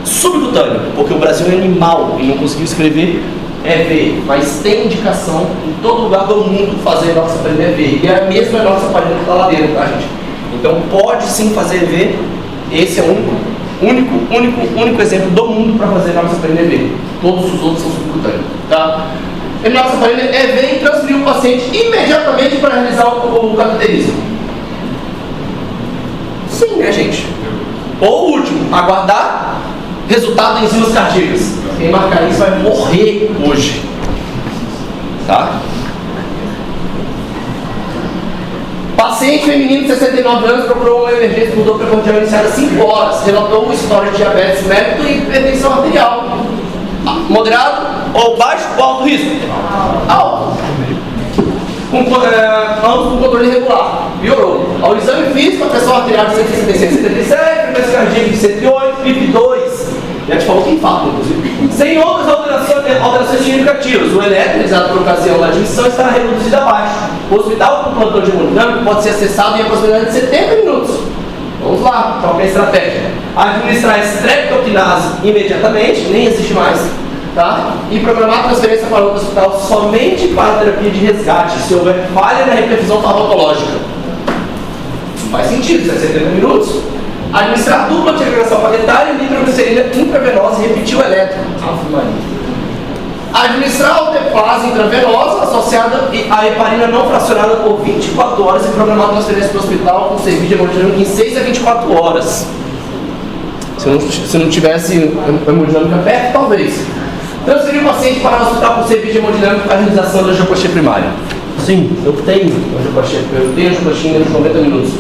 subcutâneo, porque o Brasil é animal e não conseguiu escrever EV, mas tem indicação em todo lugar do mundo fazer enoxaparina EV. E é a mesma enoxaparina que está lá dentro, tá, gente? Então pode sim fazer EV. Esse é o único exemplo do mundo para fazer enoxaparina EV. Todos os outros são subcutâneos, tá? Enoxaparina EV e transferir o paciente imediatamente para realizar o cateterismo. Sim, né, gente? Ou o último, aguardar resultado em enzimas cardíacas. Quem marcar isso vai morrer hoje. Tá? Paciente feminino de 69 anos procurou uma emergência por dor precordial iniciada há 5 horas. Relatou história de diabetes mellitus e hipertensão arterial. Moderado ou baixo ou alto risco? Alto. Ambos com controle irregular. Piorou. Ao exame físico, a pressão arterial de 166, 177, pressão cardíaca de 108, PIP 2. Já te falou que infarto, inclusive. Sem outras alterações significativas. O eletro, realizado por ocasião da admissão, está reduzido a baixo. O hospital com plantão de hemodinâmico pode ser acessado em aproximadamente 70 minutos. Vamos lá, qual é a estratégia? Administrar streptokinase imediatamente, nem existe mais. Tá? E programar a transferência para outro hospital somente para terapia de resgate, se houver falha na reperfusão farmacológica. Não faz sentido, 70 minutos. Administrar dupla antiagregação plaquetária, nitroglicerina intravenosa e repetir o eletro. Administrar alteplase intravenosa associada à heparina não fracionada por 24 horas e programar a transferência para o hospital com serviço de hemodinâmica em 6 a 24 horas. Se não tivesse hemodinâmica perto, talvez. Transferir o paciente para o hospital com serviço de hemodinâmica para a realização da angioplasia primária. Sim, eu tenho angioplasia nos 90 minutos.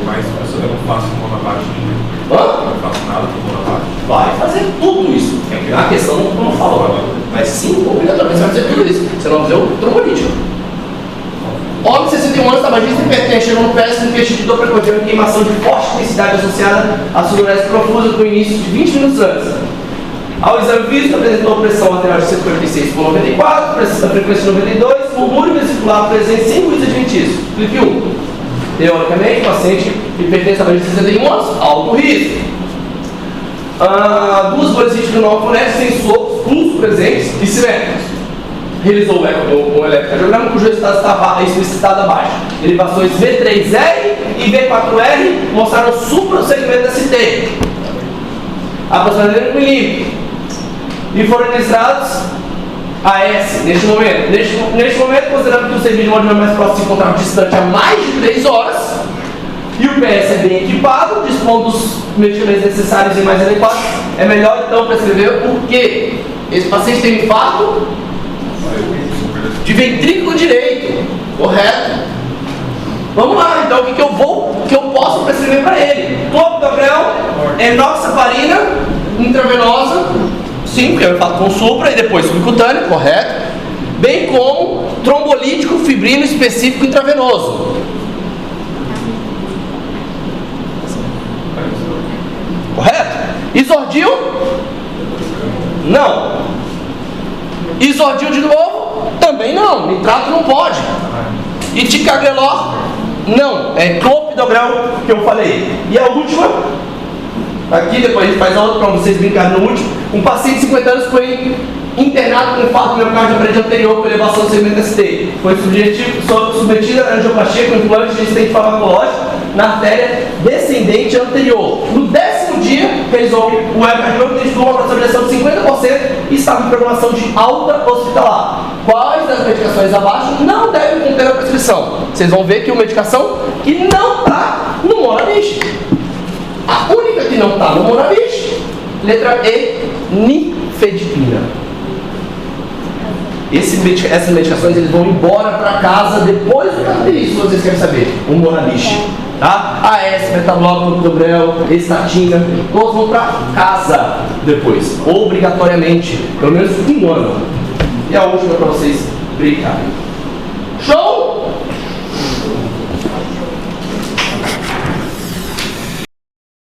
Mas eu não faço monopatia. Hã? Não faço nada com monopatia. Vai fazer tudo isso. A questão não fala. Mas sim, obrigatoriamente você vai fazer tudo isso. Você não vai fazer o trombolítico. Homem de 61 anos, tabagista hipertenso, chegou no PS com queixa de dor precordial e queimação de forte intensidade associada à sudorese profusa com início de 20 minutos antes. Ao exame físico, apresentou pressão arterial de 146 por 94, pressão da frequência de 92, murmúrio vesicular presente sem ruído adventício. Clique 1. Teoricamente, paciente hipertenso de 61 anos, alto risco. Duas bolhas de não fonéticas sem sopros, pulso presentes e simétricos. Realizou o eletrocardiograma cujo resultado estava explicitado abaixo. Derivações V3R e V4R mostraram supra-segmento da ST. Aproximadamente 1 milímetro. E foram registrados AS neste momento. Neste momento, considerando que o serviço de hemodinâmica mais próximo se encontrava distante há mais de 3 horas, e o PS é bem equipado, dispõe dos medicamentos necessários e mais adequados, é melhor então prescrever o quê? Esse paciente tem infarto de ventrículo direito, correto? Vamos lá, então o que eu posso prescrever para ele? Clopidogrel, enoxaparina intravenosa, sim, porque é um infarto com supra, e depois subcutâneo, correto? Bem como trombolítico fibrino específico intravenoso. Correto? Isordil? Não. Isordil de novo? Também não. Nitrato não pode. E ticagrelor? Não, é clopidogrel que eu falei. E a última, aqui depois a gente faz a outra para vocês brincarem no último. Um paciente de 50 anos foi internado com infarto miocárdio da parede anterior com elevação do segmento ST. Foi submetido a angioplastia com implante de assistente farmacológico na artéria descendente anterior. No 10º dia, realizou o ecocardiograma, testou uma fração de 50% e estava em programação de alta hospitalar. Quais das medicações abaixo não devem conter a prescrição? Vocês vão ver que uma medicação que não está no Monavich. A única que não está no Monavich, letra E, nifedipina. Essas medicações eles vão embora para casa depois do característico, se vocês querem saber. O Monavich, tá? AS, metabloco, clopidogrel, estatina, todos vão para casa depois, obrigatoriamente, pelo menos um ano. E a última para vocês brincarem.